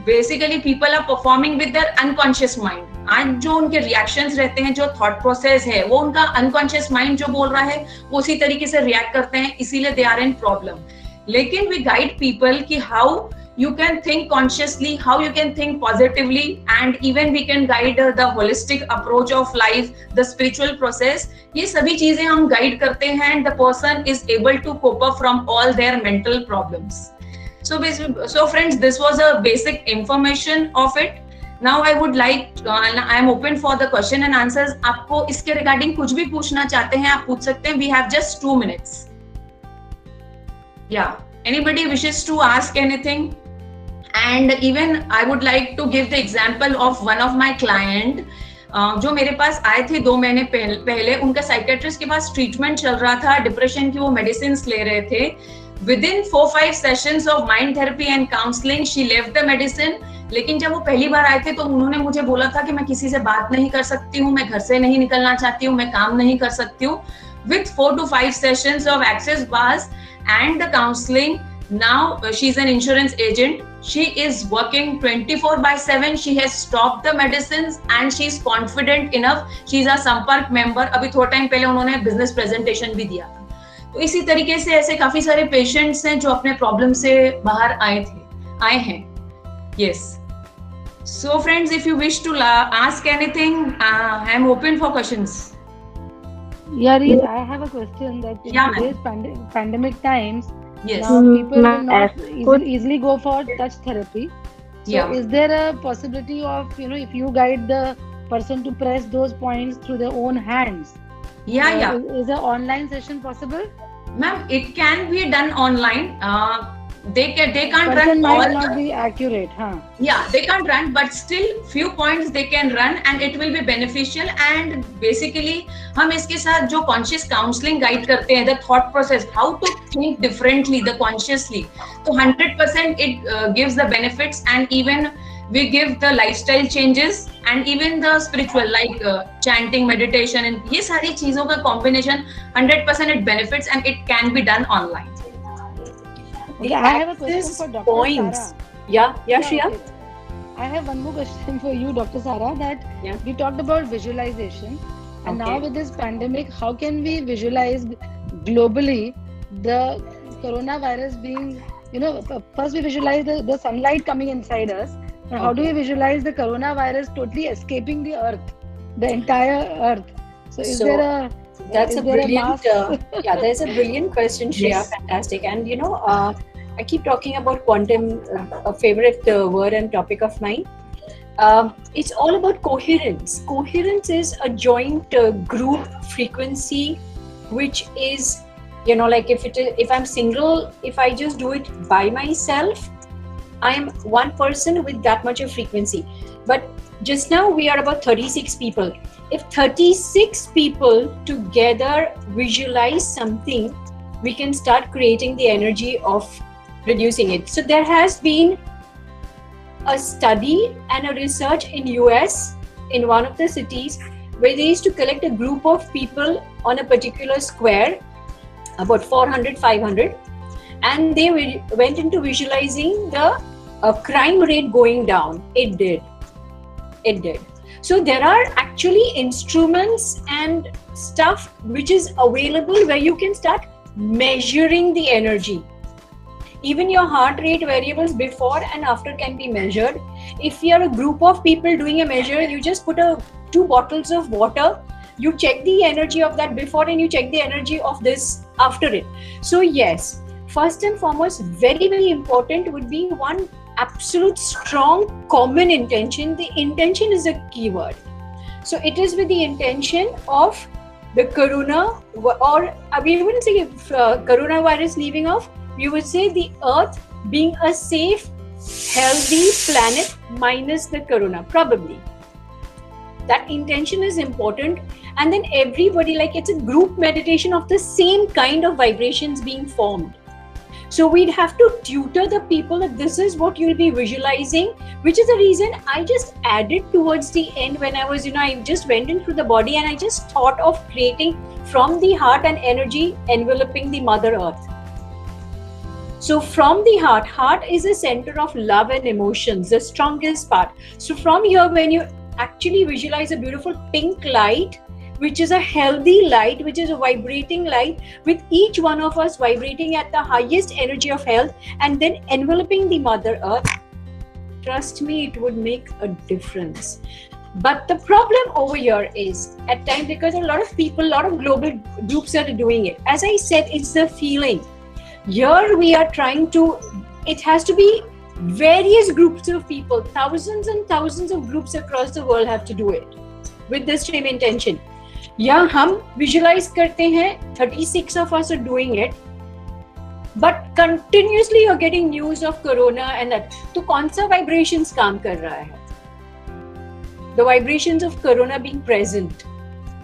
basically people are performing with their unconscious mind. आज जो उनके रिएक्शंस रहते हैं, जो थॉट प्रोसेस है, वो उनका अनकॉन्शियस माइंड जो बोल रहा है वो उसी तरीके से रिएक्ट करते हैं, इसीलिए दे आर इन प्रॉब्लम। लेकिन वी गाइड पीपल कि how you can think consciously, how you can think positively, and even we can guide the holistic approach of life, the spiritual process. ये सभी चीजें हम guide करते हैं and the person is able to cope up from all their mental problems. So friends, this was a basic information of it. Now I would like, I am open for the question and answers. आपको इसके regarding कुछ भी पूछना चाहते हैं आप पूछ सकते हैं. We have just 2 minutes. Yeah. Anybody wishes to ask anything? And even I would like to give the example of one of my client, जो मेरे पास आए थे 2 महीने पहले। उनका साइकेट्रिस्ट के पास ट्रीटमेंट चल रहा था, डिप्रेशन की वो मेडिसिन ले रहे थे। Within 4-5 sessions of mind therapy and counseling, she left the medicine. लेकिन जब वो पहली बार आए थे तो उन्होंने मुझे बोला था कि मैं किसी से बात नहीं कर सकती हूँ, मैं घर से नहीं निकलना चाहती हूँ, मैं काम नहीं कर सकती हूँ। With 4 to 5 sessions of Access Bars and the counseling, now she is an insurance agent. She is working 24/7. She has stopped the medicines and she is confident enough. She is a संपर्क member. अभी थोड़ा time पहले उन्होंने business presentation भी दिया था। तो इसी तरीके से ऐसे काफी सारे पेशेंट्स हैं जो अपने प्रॉब्लम से बाहर आए हैं। Yes. So friends, if you wish to ask anything, I am open for questions. Yeah, Reed, I have a question that in today's pandemic times, yes, now people will not easily go for touch therapy. So yeah, is there a possibility of, if you guide the person to press those points through their own hands? Yeah. Is an online session possible? Ma'am, it can be done online. they can't Person run might all not be accurate, huh? Yeah, they can't run, but still few points they can run and it will be beneficial. And basically हम इसके साथ जो conscious counseling guide करते हैं, the thought process, how to think differently, the consciously, तो 100% it gives the benefits. And even we give the lifestyle changes and even the spiritual, like chanting, meditation, and ये सारी चीजों का combination 100% it benefits, and it can be done online. Okay, I have a question for Dr. Points. Sara. Yeah, Shreya. Okay. I have one more question for you, Dr. Sara, that Yeah. we talked about visualization, and now Okay. with this pandemic, how can we visualize globally the coronavirus being, first we visualize the sunlight coming inside us, and how do we visualize the coronavirus totally escaping the earth, the entire earth? So is So, there a That's is a there a brilliant, mask? yeah, there's a brilliant question, Shreya. Yes. Fantastic. And I keep talking about quantum, a favorite word and topic of mine. It's all about coherence. Coherence is a joint group frequency, which is, like if I'm single, if I just do it by myself, I'm one person with that much of frequency. But just now we are about 36 people. If 36 people together visualize something, we can start creating the energy of producing it. So there has been a study and a research in US in one of the cities where they used to collect a group of people on a particular square, about 400, 500, and they went into visualizing the crime rate going down. It did. So there are actually instruments and stuff which is available where you can start measuring the energy. Even your heart rate variables before and after can be measured. If you're a group of people doing a measure, you just put 2 bottles of water, you check the energy of that before and you check the energy of this after it. So yes, first and foremost, very, very important would be one absolute strong common intention. The intention is a keyword. So it is with the intention of the corona, or we wouldn't say coronavirus leaving off, we would say the earth being a safe, healthy planet minus the corona, probably. That intention is important. And then everybody, like it's a group meditation of the same kind of vibrations being formed. So we'd have to tutor the people that this is what you'll be visualizing, which is the reason I just added towards the end when I was, I just went into the body and I just thought of creating from the heart and energy enveloping the Mother Earth. So from the heart is a center of love and emotions, the strongest part. So from here, when you actually visualize a beautiful pink light, which is a healthy light, which is a vibrating light, with each one of us vibrating at the highest energy of health and then enveloping the Mother Earth, trust me, it would make a difference. But the problem over here is at times, because a lot of people, a lot of global groups are doing it. As I said, it's the feeling. Here we are trying to, it has to be various groups of people, thousands and thousands of groups across the world have to do it with the same intention. Yeah, हम visualize करते हैं, 36 of us are doing it, but continuously you're getting news of corona and that. तो कौन सा vibrations काम कर रहा है? The vibrations of corona being present.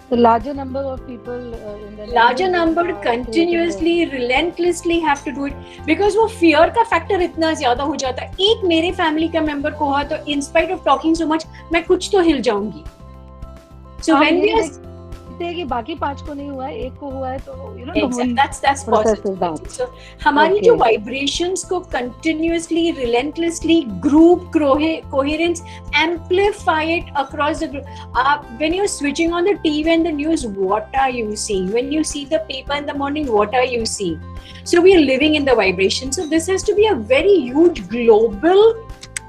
The larger number of people in the Larger number continuously, relentlessly have to do it because वो fear का factor इतना ज़्यादा हो जाता है. एक मेरे family का member को हुआ तो in spite of talking so much, मैं कुछ तो हिल जाऊंगी. So when we are कि बाकी 5 को नहीं हुआ है, एक को हुआ है तो exactly, that's possible. So हमारी जो vibrations को continuously, relentlessly group coherence, amplify it across the group. When you're switching on the TV and the news, what are you seeing? When you see the paper in the morning, what are you seeing? So we are living in the vibration. So this has to be a very huge global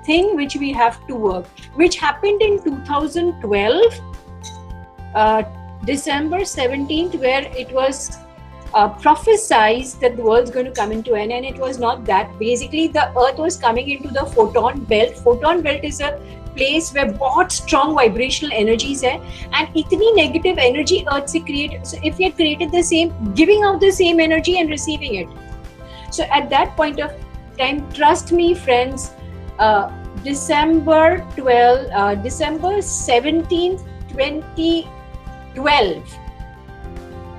thing which we have to work, which happened in 2012. December 17th, where it was prophesied that the world's going to come into an end, and it was not that. Basically, the earth was coming into the photon belt. Photon belt is a place where बहुत strong vibrational energies है, and इतनी negative energy earth से create. So if we had created the same, giving out the same energy and receiving it. So at that point of time. Trust me, friends. December 17th, 2012.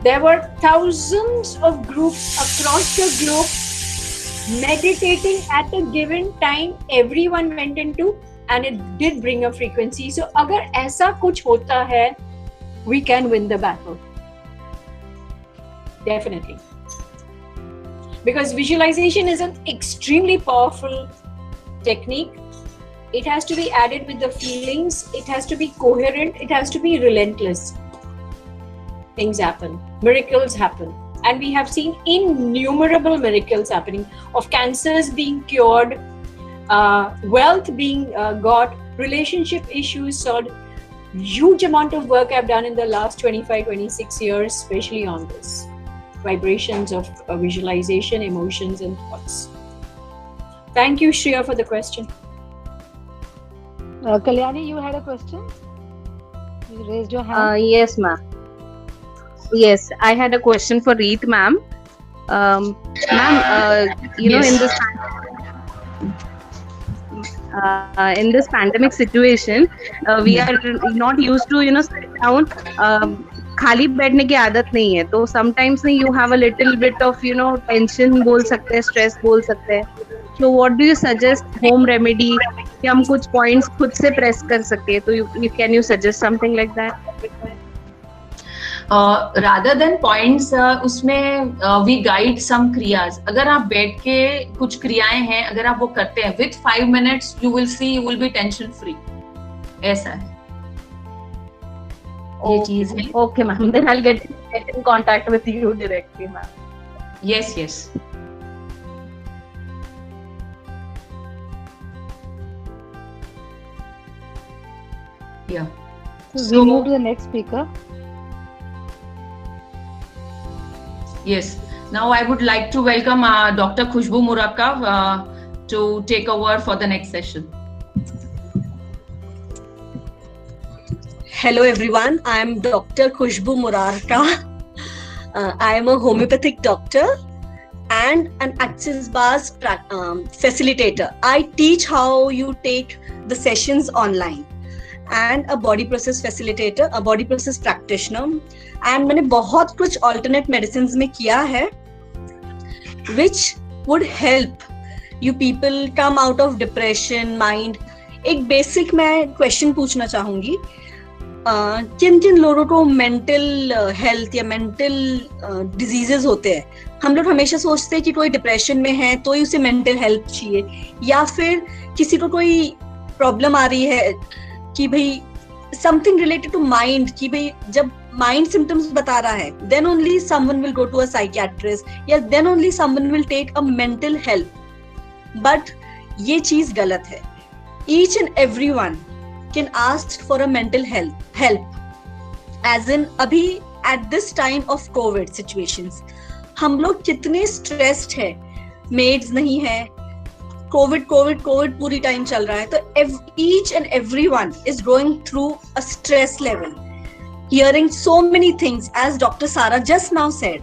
There were thousands of groups across the globe meditating at a given time. Everyone went into, and it did bring a frequency. So अगर ऐसा कुछ होता है, we can win the battle. Definitely. Because visualization is an extremely powerful technique. It has to be added with the feelings. It has to be coherent. It has to be relentless. Things happen. Miracles happen. And we have seen innumerable miracles happening, of cancers being cured, wealth being got, relationship issues solved. Huge amount of work I've done in the last 25, 26 years, especially on this. Vibrations of visualization, emotions and thoughts. Thank you, Shreya, for the question. Kalyani, you had a question? You raised your hand. Yes, ma'am. Yes, I had a question for Reet, ma'am. Ma'am, you know, in this pandemic situation, we are not used to, sit down. खाली बैठने की आदत नहीं है, तो sometimes you have a little bit of, tension बोल सकते हैं, stress बोल सकते हैं. So what do you suggest home remedy कि हम कुछ points खुद से press कर सके? तो can you suggest something like that? Rather than points, उसमें we guide some क्रियाज. अगर आप बैठ के कुछ क्रियाएं हैं, अगर आप वो करते हैं, with 5 minutes you will see you will be tension free. ऐसा है. ये चीज है. Okay, ma'am. Then I'll get in contact with you directly, ma'am. Yes, yes. Yeah. So we move to the next speaker. Yes. Now I would like to welcome Dr. Khushbu Murarka to take over for the next session. Hello everyone, I am Dr. Khushbu Murarka. I am a homeopathic doctor and an Access Bars facilitator. I teach how you take the sessions online, and a body process facilitator, a body process practitioner. And मैंने बहुत कुछ alternate medicines में किया है, which would help you people come out of depression, mind. एक basic मैं question पूछना चाहूँगी. किन किन लोगों को मेंटल हेल्थ या मेंटल डिजीजेस होते हैं? हम लोग हमेशा सोचते हैं कि कोई डिप्रेशन में है तो ही उसे मेंटल हेल्प चाहिए, या फिर किसी को कोई प्रॉब्लम आ रही है कि भाई समथिंग रिलेटेड टू माइंड, कि भाई जब माइंड सिम्टम्स बता रहा है then only someone will go to a psychiatrist, या then only someone will take a mental help. But ये चीज गलत है. Each and everyone can ask for a mental help. As in अभी at this time of COVID situations, हम लोग कितने stressed है, maids नहीं है, COVID पूरी time चल रहा है, तो each and everyone is going through a stress level, hearing so many things. As Dr. Sara just now said,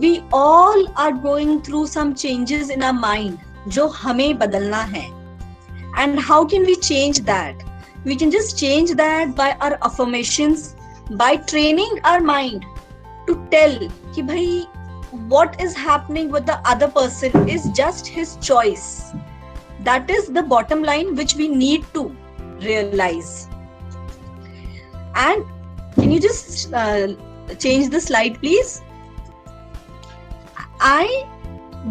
we all are going through some changes in our mind जो हमें बदलना है. And how can we change that? We can just change that by our affirmations, by training our mind to tell कि भाई what is happening with the other person is just his choice. That is the bottom line which we need to realize. And can you just change the slide, please? I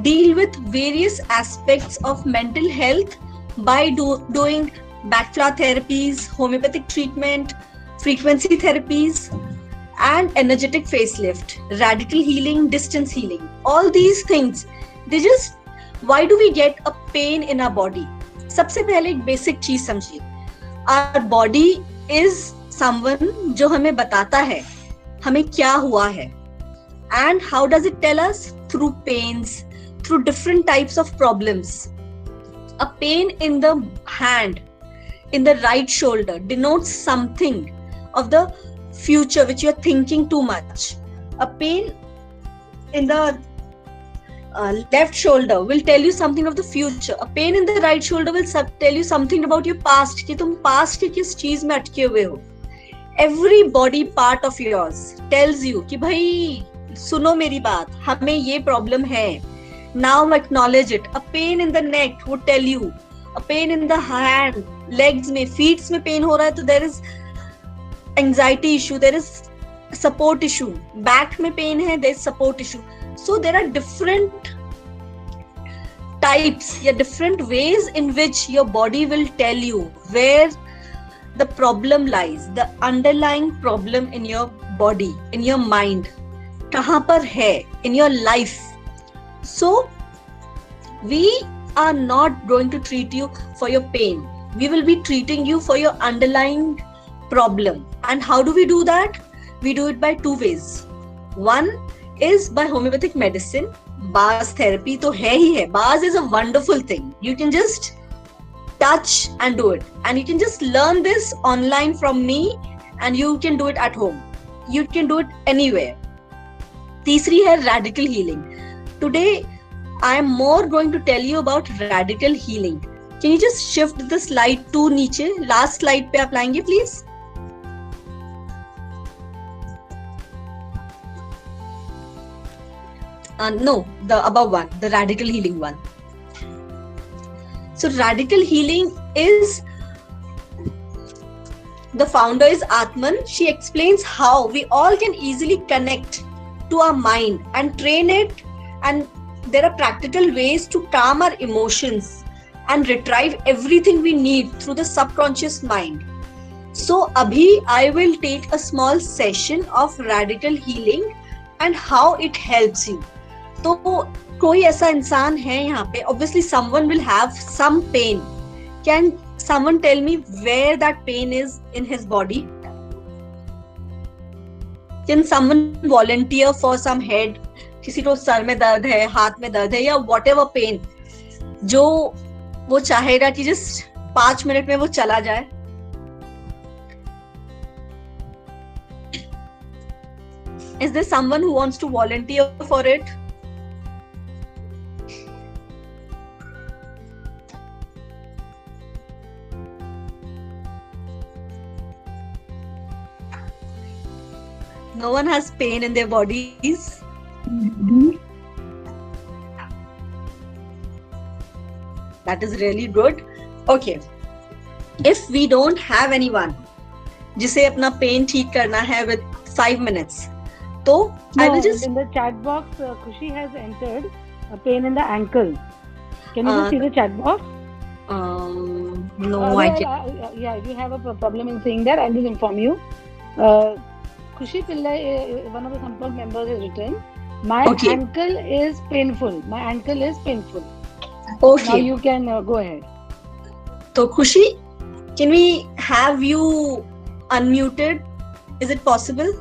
deal with various aspects of mental health by doing backflow therapies, homeopathic treatment, frequency therapies, and energetic facelift, radical healing, distance healing. All these things, why do we get a pain in our body? सबसे पहले एक basic चीज समझिए. Our body is someone जो हमें बताता है हमें क्या हुआ है. And how does it tell us? Through pains, through different types of problems. A pain in the hand, in the right shoulder, denotes something of the future which you are thinking too much. A pain in the left shoulder will tell you something of the future. A pain in the right shoulder will tell you something about your past, कि तुम past के किस चीज में अटके हुए हो. Every body part of yours tells you कि भाई सुनो मेरी बात, हमें ये problem है. Now acknowledge it. A pain in the neck would tell you. A pain in the hand, legs में, feet में pain हो रहा है तो there is anxiety issue, there is support issue. Back में pain है, there is support issue. So there are different types, different ways in which your body will tell you where the problem lies, the underlying problem in your body, in your mind. कहाँ पर है in your life. So we are not going to treat you for your pain. We will be treating you for your underlying problem. And how do we do that? We do it by two ways. One is by homeopathic medicine. Baz therapy तो है ही है. Baz is a wonderful thing. You can just touch and do it. And you can just learn this online from me and you can do it at home. You can do it anywhere. तीसरी है radical healing. Today, I am more going to tell you about radical healing. Can you just shift the slide to नीचे? Last slide पे आप लाएंगे please? No, the above one, the radical healing one. So radical healing is, the founder is Atman. She explains how we all can easily connect to our mind and train it, and there are practical ways to calm our emotions and retrieve everything we need through the subconscious mind. So abhi I will take a small session of radical healing and how it helps you. तो कोई ऐसा इंसान है यहाँ पे, obviously someone will have some pain. Can someone tell me where that pain is in his body? Can someone volunteer for some head? किसी को sir में दर्द है, हाथ में दर्द है, या whatever pain जो वो चाहेगा कि just 5 मिनट में वो चला जाए. Is there someone who wants to volunteer for it? No one has pain in their bodies. That is really good. Okay. If we don't have anyone जिसे अपना pain ठीक करना है with 5 minutes, तो I will just... In the chat box, Khushi has entered a pain in the ankle. Can you just see the chat box? No, I can't. Yeah, if you have a problem in seeing that, I will inform you. Khushi Pillai, one of the Sampark members, has written, my ankle is painful. My ankle is painful. Okay. Now you can go ahead. So Khushi, can we have you unmuted? Is it possible?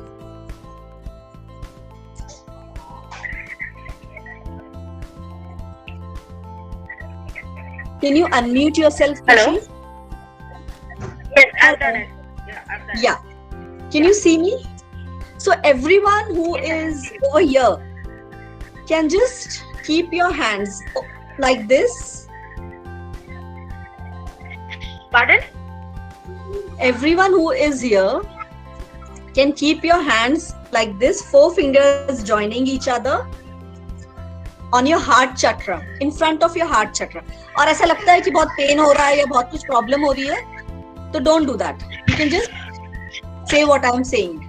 Can you unmute yourself, Khushi? Hello? Yes, I've done it. Yeah, I've done it. Yeah. Can you see me? So everyone who is over here can just keep your hands like this. Pardon? Everyone who is here can keep your hands like this, 4 fingers joining each other on your heart chakra, in front of your heart chakra. और ऐसा लगता है कि बहुत pen हो रहा है या बहुत कुछ प्रॉब्लम हो रही है, तो don't do that. You can just say what I am saying.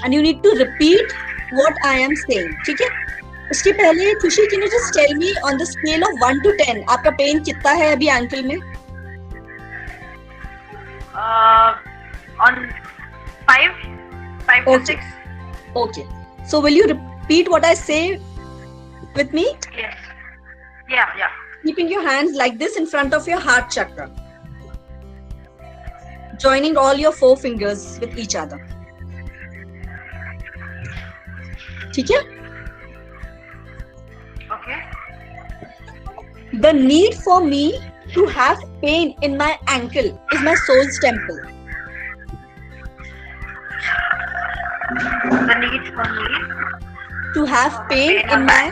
And you need to repeat what I am saying. ठीक है? उसके पहले खुशी, can you just tell me on the scale of 1 to 10 आपका पेन कितना है अभी ankle में? On 5 to 6. Okay. So will you repeat what I say with me? Yes. Yeah. Keeping your hands like this in front of your heart chakra. Joining all your 4 fingers with each other. ठीक है? Okay. The need for me to have pain in my ankle is my soul's temple. The need for me to have pain in my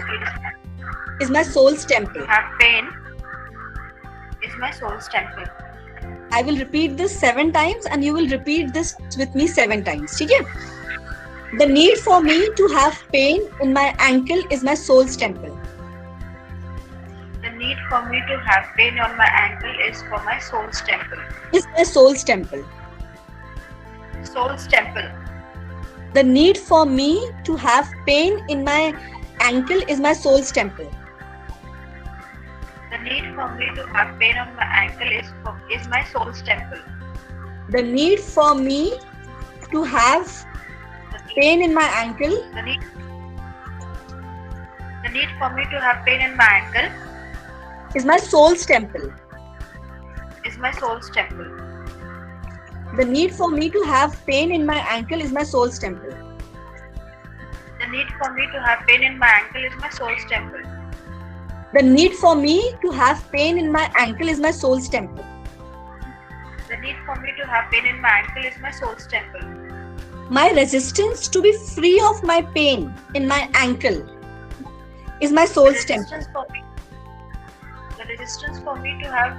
is my soul's temple. have pain is my soul's temple. I will repeat this 7 times and you will repeat this with me 7 times. Okay? The need for me to have pain in my ankle is my soul's temple. The need for me to have pain on my ankle is for my soul's temple. Is my soul's temple. Soul's temple. The need for me to have pain in my ankle is my soul's temple. The need for me to have pain on my ankle is my soul's temple. The need for me to have pain in my ankle The need for me to have pain in my ankle is my soul's temple. is my soul's temple. The need for me to have pain in my ankle is my soul's temple. The need for me to have pain in my ankle is my soul's temple. The need for me to have pain in my ankle is my soul's temple. The need for me to have pain in my ankle is my soul's temple. My resistance to be free of my pain in my ankle is my soul's temple. The resistance for me to have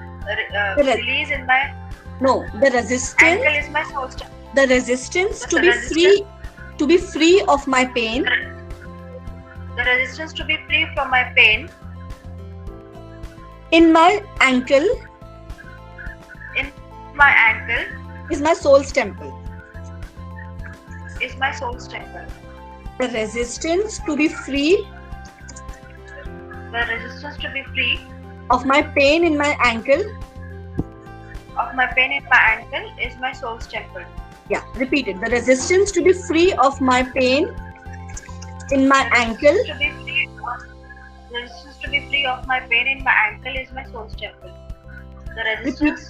Correct. release in my No, the resistance, ankle is my soul's temple. the resistance to The be free of my pain The resistance to be free from my pain in my ankle in my ankle is my soul's temple. is my soul's temple. The resistance to be free The resistance to be free of my pain in my ankle. of my pain in my ankle is my soul's temple. Yeah, repeat it. The resistance to be free of my pain in my ankle To be free of, the resistance to be free of my pain in my ankle is my soul's temple. The resistance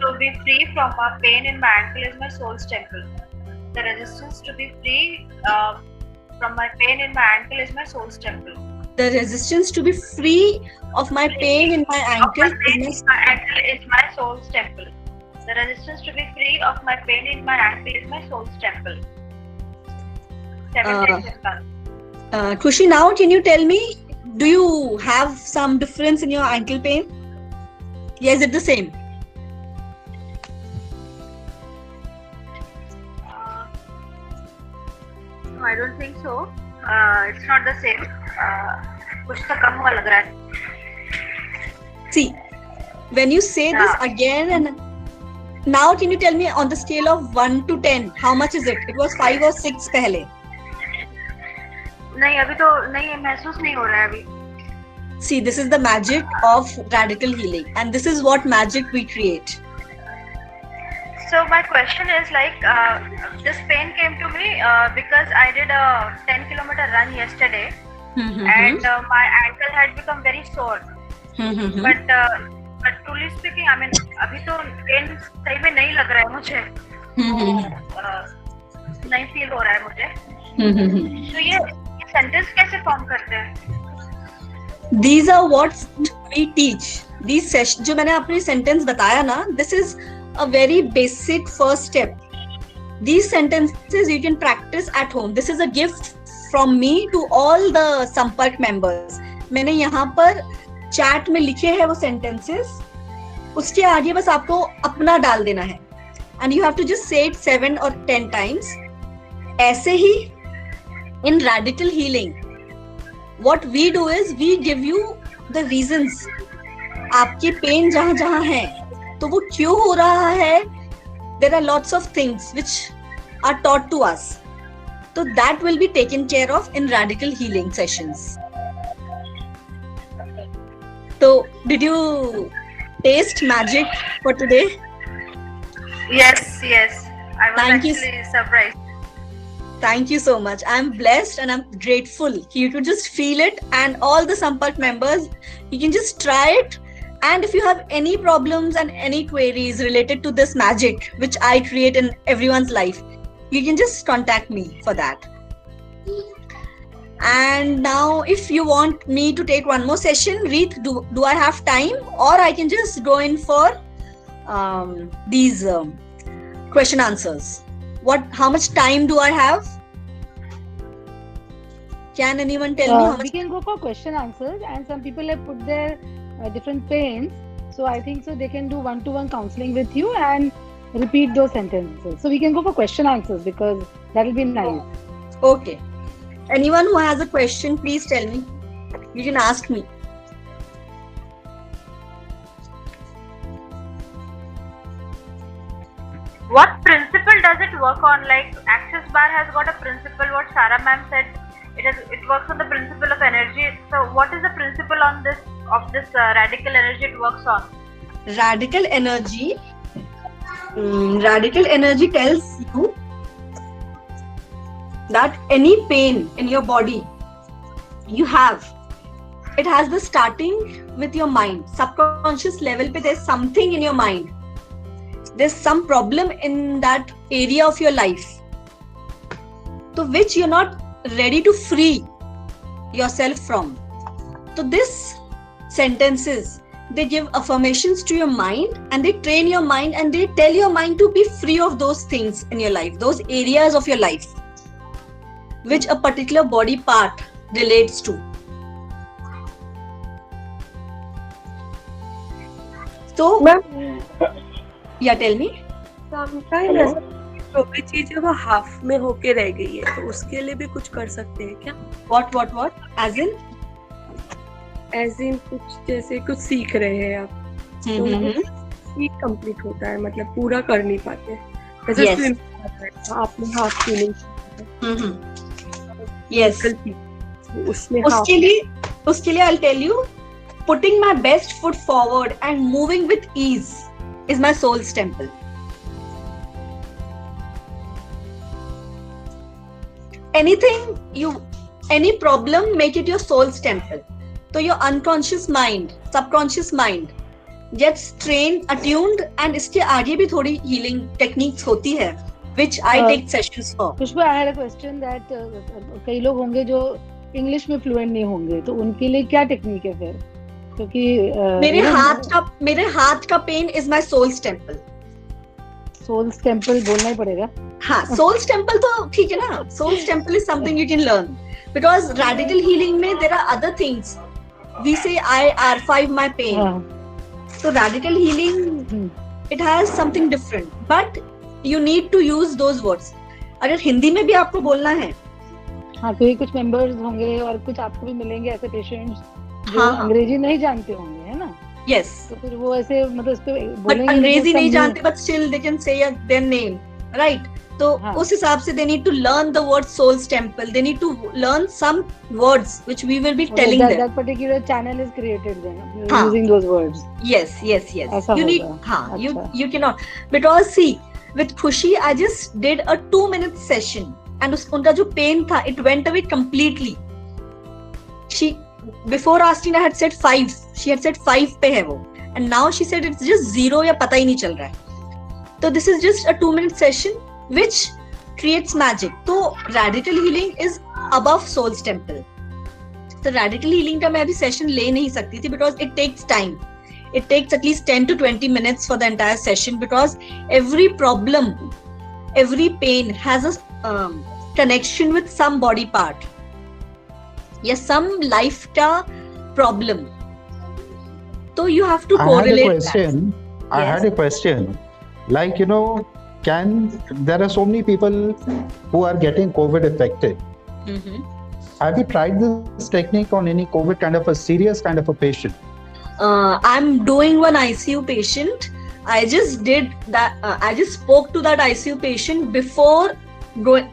to be free from my pain in my ankle is my soul's temple. The resistance to be free from my pain in my ankle is my soul's temple. the resistance to be free of my pain in my ankle Of my pain is in my ankle is my soul's temple. The resistance to be free of my pain in my ankle is my soul's temple. 7 times is done. Khushi, now can you tell me, do you have some difference in your ankle pain? Yeah, is it the same? No, I don't think so. It's not the same. कुछ तो कम हुआ लग रहा है. See, when you say this again and now, can you tell me on the scale of 1 to 10, how much is it? It was 5 or 6 पहले. नहीं अभी तो नहीं महसूस नहीं हो रहा है अभी. See, this is the magic of radical healing, and this is what magic we create. So my question is like this pain came to me because I did a 10-kilometer run yesterday and my ankle had become very sore. But truly speaking, I mean अभी तो pen सही में नहीं लग रहा है मुझे. नहीं फील हो रहा है मुझे. तो ये सेंटेंस कैसे फॉर्म करते हैं? These are what we teach. These sessions जो मैंने अपनी sentence बताया ना, this is a very basic first step. These sentences you can practice at home. This is a gift from me to all the संपर्क members. मैंने यहाँ पर chat में लिखे हैं वो sentences. उसके आगे बस आपको अपना डाल देना है. And you have to just say it 7 or 10 times. ऐसे ही in radical healing, what we do is we give you the reasons. आपकी पेन जहाँ जहाँ है तो वो क्यों हो रहा है. There are lots of things which are taught to us. So that will be taken care of in radical healing sessions. So did you taste magic for today? Yes. I was Thank you. actually surprised. Thank you so much. I'm blessed and I'm grateful. You could just feel it, and all the Sampark members, you can just try it. And if you have any problems and any queries related to this magic, which I create in everyone's life, you can just contact me for that. And now, if you want me to take one more session, Reet, do I have time, or I can just go in for these question answers? How much time do I have? Can anyone tell me how We much? can go for question answers, and some people have put their different pains. So I think so they can do one-to-one counseling with you and repeat those sentences. So we can go for question answers because that will be nice. Okay. Anyone who has a question, please tell me. You can ask me. What principle does it work on? Like Access Bar has got a principle. What Sarah ma'am said, it works on the principle of energy. So what is the principle on this radical energy it works on? Radical energy. Radical energy tells you that any pain in your body you have, it has the starting with your mind. Subconscious level pe there's something in your mind. There's some problem in that area of your life to which you're not ready to free yourself from. So this sentences, they give affirmations to your mind and they train your mind and they tell your mind to be free of those things in your life, those areas of your life which a particular body part relates to. So, yeah, tell me. Sometime जो भी चीज है वो half में होके रह गई है तो उसके लिए भी कुछ कर सकते हैं क्या? What? As in? As in कुछ जैसे कुछ सीख रहे हैं आप तो कंप्लीट होता है मतलब पूरा कर नहीं पाते जैसे Yes. swim कर रहे हैं, आपने हाफ फीलिंग Yes. उसमें उसके लिए I'll tell you, putting my best foot forward and moving with ease is my soul's temple. Any problem, make it your soul's temple. So your unconscious mind, subconscious mind gets trained, attuned, and इसके आगे भी थोड़ी healing techniques होती है, which I take sessions for. Khushboo, I had a question that कई लोग होंगे जो इंग्लिश में फ्लुएंट नहीं होंगे तो उनके लिए क्या टेक्निक है फिर? क्योंकि मेरे हाथ का pen is my soul's temple. Soul's temple बोलना ही पड़ेगा. हाँ, सोल्स टेम्पल तो ठीक है ना. Souls temple is something you can learn because radical healing में there are other things. We say I R5 my pain. So radical healing, it has something different, but you need to use those words. अगर हिंदी में भी आपको बोलना है. हाँ, क्योंकि कुछ मेंबर्स होंगे और कुछ आपको भी मिलेंगे ऐसे पेशेंट्स जो हाँ. अंग्रेजी नहीं जानते होंगे, है ना? Yes. तो फिर वो ऐसे मतलब इस पे But बोलेंगे अंग्रेजी नहीं जानते, but still they can say their name, right? तो हाँ. उस हिसाब से they need to learn the word soul's temple. They need to learn some words which we will be telling them. That particular channel is created then हाँ. using those words. Yes. ऐसा You need, होगा. हाँ, अच्छा. you cannot, because see, with Khushi, I just did a 2-minute session, and उनका जो pain था, it went away completely. Before asking, I had said 5. She had said 5 पे है वो, and now she said it's just 0 या पता ही नहीं चल रहा है. So this is just a 2-minute session which creates magic. तो radical healing is above soul's temple. तो radical healing का मैं अभी session ले नहीं सकती थी because it takes time. It takes at least 10 to 20 minutes for the entire session because every problem, every pain has a connection with some body part. Yes, some life ka problem. So you have to correlate that. I had a question. Like, there are so many people who are getting COVID affected. Mm-hmm. Have you tried this technique on any COVID kind of a serious kind of a patient? I'm doing one ICU patient. I just did that. I just spoke to that ICU patient before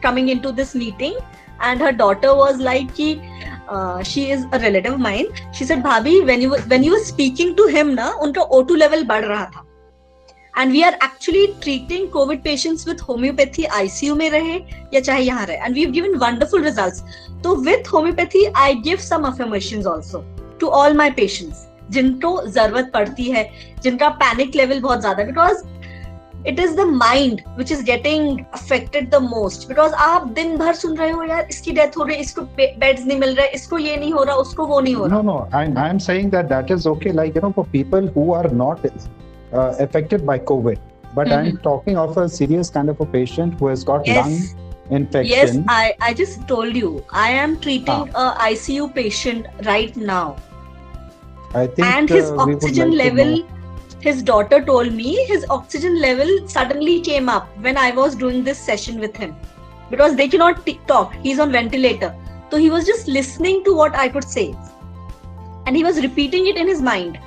coming into this meeting, and her daughter was like, she is a relative of mine. She said, "Bhabhi, when you were speaking to him, na, unka O2 level बढ़ रहा था." And we are actually treating COVID patients with homeopathy, ICU में रहे या चाहे यहाँ रहे, and we've given wonderful results. So with homeopathy, I give some affirmations also to all my patients. जिनको जरूरत पड़ती है, जिनका पैनिक लेवल बहुत ज्यादा, because it is the mind which is getting affected the most. Because आप दिन भर सुन रहे हो यार इसकी डेथ हो रही है, इसको बेड्स नहीं मिल रहा है, इसको ये नहीं हो रहा, उसको वो नहीं हो रहा. No, I'm saying that is okay. Like, for people who are not affected by COVID, but I'm talking of a serious kind of a patient who has got lung infection. Yes, I just told you. I am treating a ICU patient right now. I think And his we would oxygen like to level, know. his daughter told me his oxygen level suddenly came up when I was doing this session with him. Because they cannot talk. He's on ventilator. So he was just listening to what I could say. And he was repeating it in his mind.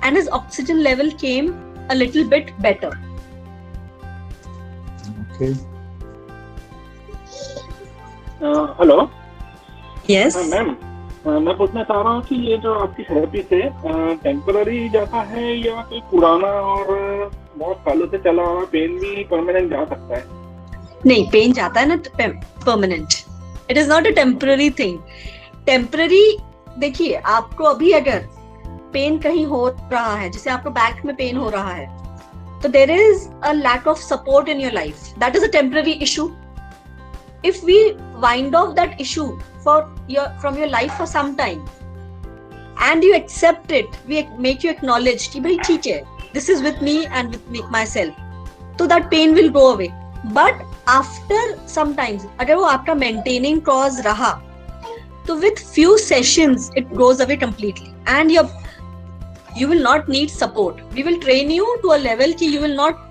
And his oxygen level came a little bit better. Okay. Hello Yes. Ma'am, मैं पूछना चाह रहा हूँ कि ये जो आपकी therapy से टेम्पररी जाता है या कोई पुराना और बहुत सालों से चला हुआ पेन भी परमानेंट जा सकता है? नहीं, पेन जाता है ना permanent. It is not a temporary thing. Temporary, देखिए आपको अभी अगर पेन कहीं हो रहा है, जैसे आपको बैक में पेन हो रहा है, तो there is a lack of support in your life. That is a temporary issue. If we wind off that issue from your life for some time and you accept it, we make you acknowledge कि भाई ठीक है, this is with me and with myself, so that pain will go away. But after sometimes अगर वो आपका maintaining cause रहा, तो with few sessions it goes away completely and you will not need support. We will train you to a level कि you will not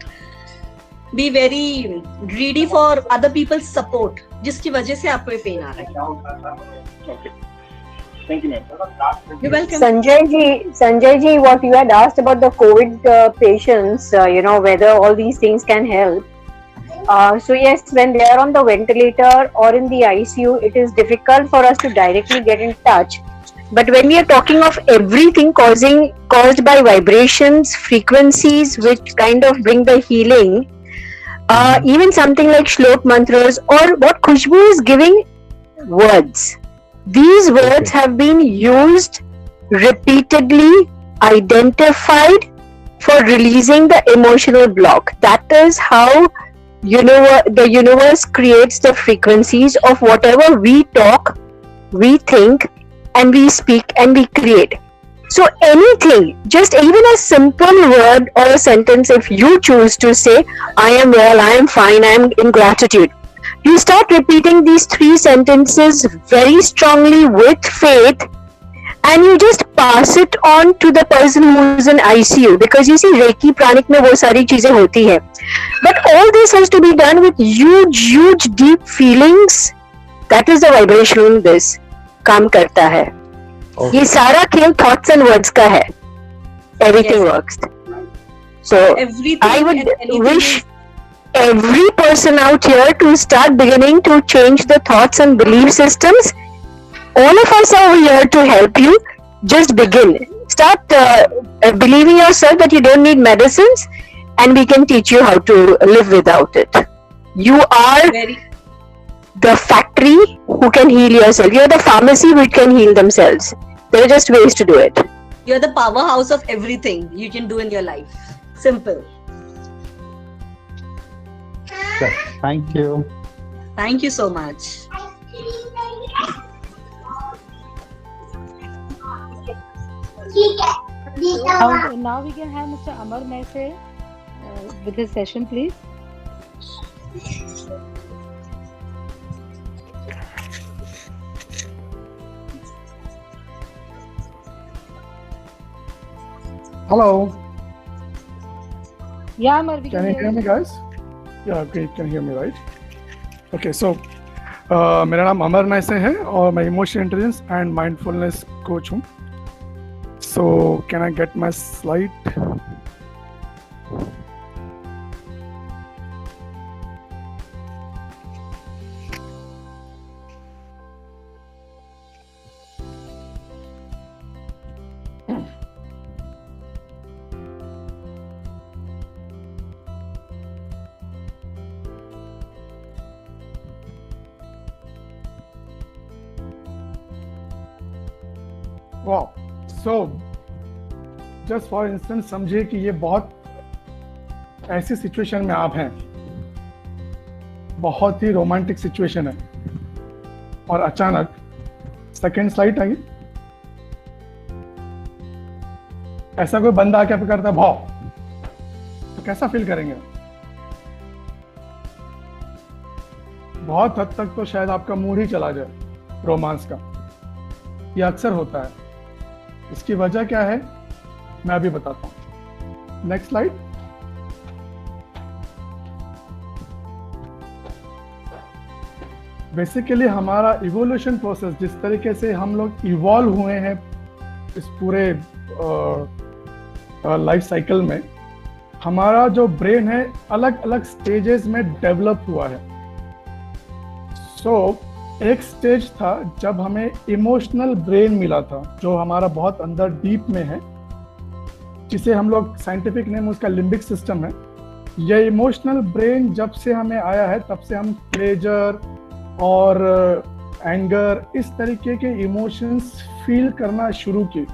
be very greedy for other people's support, जिसकी वजह से आपको ये pen आ रहा है. Okay. Thank you, ma'am. You're welcome. Sanjay ji, what you had asked about the COVID patients, whether all these things can help. So yes, when they are on the ventilator or in the ICU, it is difficult for us to directly get in touch. But when we are talking of everything caused by vibrations, frequencies, which kind of bring the healing, even something like shlok mantras or what Khushbu is giving, words. These words have been used repeatedly, identified for releasing the emotional block. That is how the universe creates the frequencies of whatever we talk, we think, and we speak and we create. So anything, just even a simple word or a sentence, if you choose to say, I am well, I am fine, I am in gratitude. You start repeating these 3 sentences very strongly with faith, and you just pass it on to the person who is in ICU, because you see Reiki pranic mein wo sari cheezein hoti hai, but all this has to be done with huge deep feelings. That is the vibration this काम करता है. ये सारा खेल thoughts and words का है. Everything works. So I would wish every person out here to start beginning to change the thoughts and belief systems. All of us are here to help you. Just begin. Start believing yourself that you don't need medicines, and we can teach you how to live without it. You are the factory who can heal yourself. You're the pharmacy which can heal themselves. There are just ways to do it. You're the powerhouse of everything you can do in your life. Simple. Sure. Thank you. Thank you so much. Now we can have Mr. Amar Naise with his session, please. Hello. Yeah, Amar, we Can you hear me, guys? Yeah, great. Can you hear me, right? Okay, so मेरा नाम अमर नाइसे है और मैं emotional intelligence and mindfulness coach हूँ. So can I get my slide? Wow. So, just for instance, समझिए कि ये बहुत ऐसी सिचुएशन में आप हैं, बहुत ही रोमांटिक सिचुएशन है, और अचानक सेकेंड स्लाइड आएगी, ऐसा कोई बंदा आके आपको करता है भाव, तो कैसा फील करेंगे? बहुत हद तक तो शायद आपका मूड ही चला जाए रोमांस का। ये अक्सर होता है। इसकी वजह क्या है मैं अभी बताता हूँ। Next slide. बेसिकली हमारा इवोल्यूशन प्रोसेस, जिस तरीके से हम लोग इवॉल्व हुए हैं इस पूरे लाइफ साइकिल में, हमारा जो ब्रेन है अलग अलग स्टेजेस में डेवलप हुआ है। एक स्टेज था जब हमें इमोशनल ब्रेन मिला था, जो हमारा बहुत अंदर डीप में है, जिसे हम लोग साइंटिफिक नेम उसका लिम्बिक सिस्टम है। यह इमोशनल ब्रेन जब से हमें आया है तब से हम प्लेजर और एंगर इस तरीके के इमोशंस फील करना शुरू किए।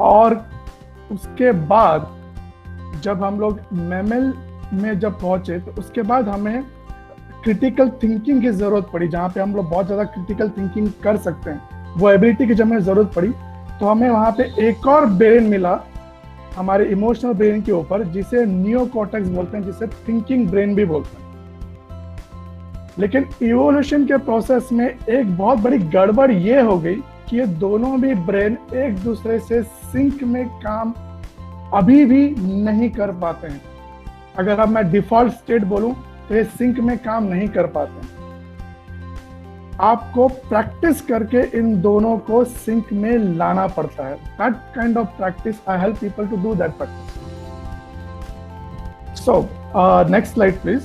और उसके बाद जब हम लोग मैमल में जब पहुंचे तो उसके बाद हमें क्रिटिकल थिंकिंग की जरूरत पड़ी, जहाँ पे हम लोग बहुत ज्यादा क्रिटिकल थिंकिंग कर सकते हैं। वो एबिलिटी की जब हमें जरूरत पड़ी तो हमें वहाँ पे एक और ब्रेन मिला हमारे इमोशनल ब्रेन के ऊपर, जिसे नियोकॉर्टेक्स बोलते हैं, जिसे थिंकिंग ब्रेन भी बोलते हैं। लेकिन इवोल्यूशन के प्रोसेस में एक बहुत बड़ी गड़बड़ ये हो गई कि ये दोनों भी ब्रेन एक दूसरे से सिंक में काम अभी भी नहीं कर पाते हैं। अगर अब मैं डिफॉल्ट स्टेट बोलूं तो ये सिंक में काम नहीं कर पाते हैं। आपको प्रैक्टिस करके इन दोनों को सिंक में लाना पड़ता है। That kind of practice I help people to do that practice. So next slide please.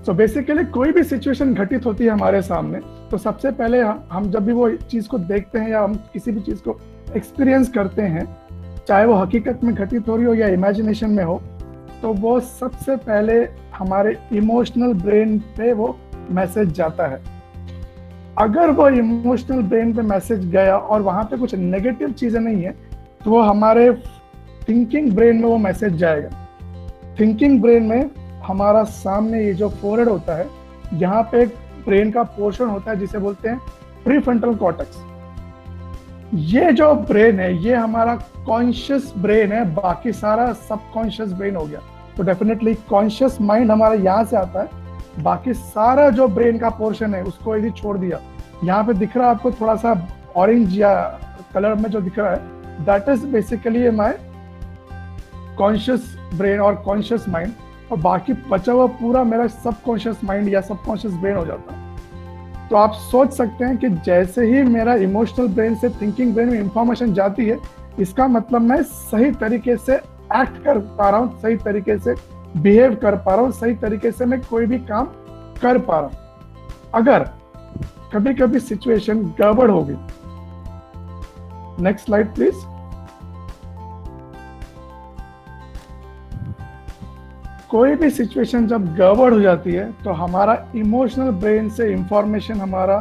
So basically कोई भी सिचुएशन घटित होती है हमारे सामने तो सबसे पहले हम जब भी वो चीज को देखते हैं या हम किसी भी चीज को एक्सपीरियंस करते हैं, चाहे वो हकीकत में घटित हो रही हो या इमेजिनेशन में हो, तो वो सबसे पहले हमारे इमोशनल ब्रेन पे वो मैसेज जाता है। अगर वो इमोशनल ब्रेन पे मैसेज गया और वहां पे कुछ नेगेटिव चीजें नहीं है तो वो हमारे थिंकिंग ब्रेन में वो मैसेज जाएगा। थिंकिंग ब्रेन में हमारा सामने ये जो फोरहेड होता है, यहाँ पे एक ब्रेन का पोर्शन होता है जिसे बोलते हैं प्रीफ्रंटल कॉर्टेक्स। ये जो ब्रेन है ये हमारा कॉन्शियस ब्रेन है, बाकी सारा सबकॉन्शियस ब्रेन हो गया। तो डेफिनेटली कॉन्शियस माइंड हमारा यहाँ से आता है, बाकी सारा जो ब्रेन का पोर्शन है उसको यदि छोड़ दिया, यहाँ पे दिख रहा है आपको थोड़ा सा ऑरेंज या कलर में जो दिख रहा है, that is basically my conscious brain और कॉन्शियस माइंड, और बाकी बचा हुआ पूरा मेरा सबकॉन्शियस माइंड या सबकॉन्शियस ब्रेन हो जाता है। तो आप सोच सकते हैं कि जैसे ही मेरा इमोशनल ब्रेन से थिंकिंग ब्रेन में इंफॉर्मेशन जाती है, इसका मतलब मैं सही तरीके से एक्ट कर पा रहा हूँ, सही तरीके से बिहेव कर पा रहा हूँ, सही तरीके से मैं कोई भी काम कर पा रहा हूँ। अगर कभी कभी सिचुएशन गड़बड़ हो गई, नेक्स्ट स्लाइड प्लीज। कोई भी सिचुएशन जब गड़बड़ हो जाती है तो हमारा इमोशनल ब्रेन से इंफॉर्मेशन हमारा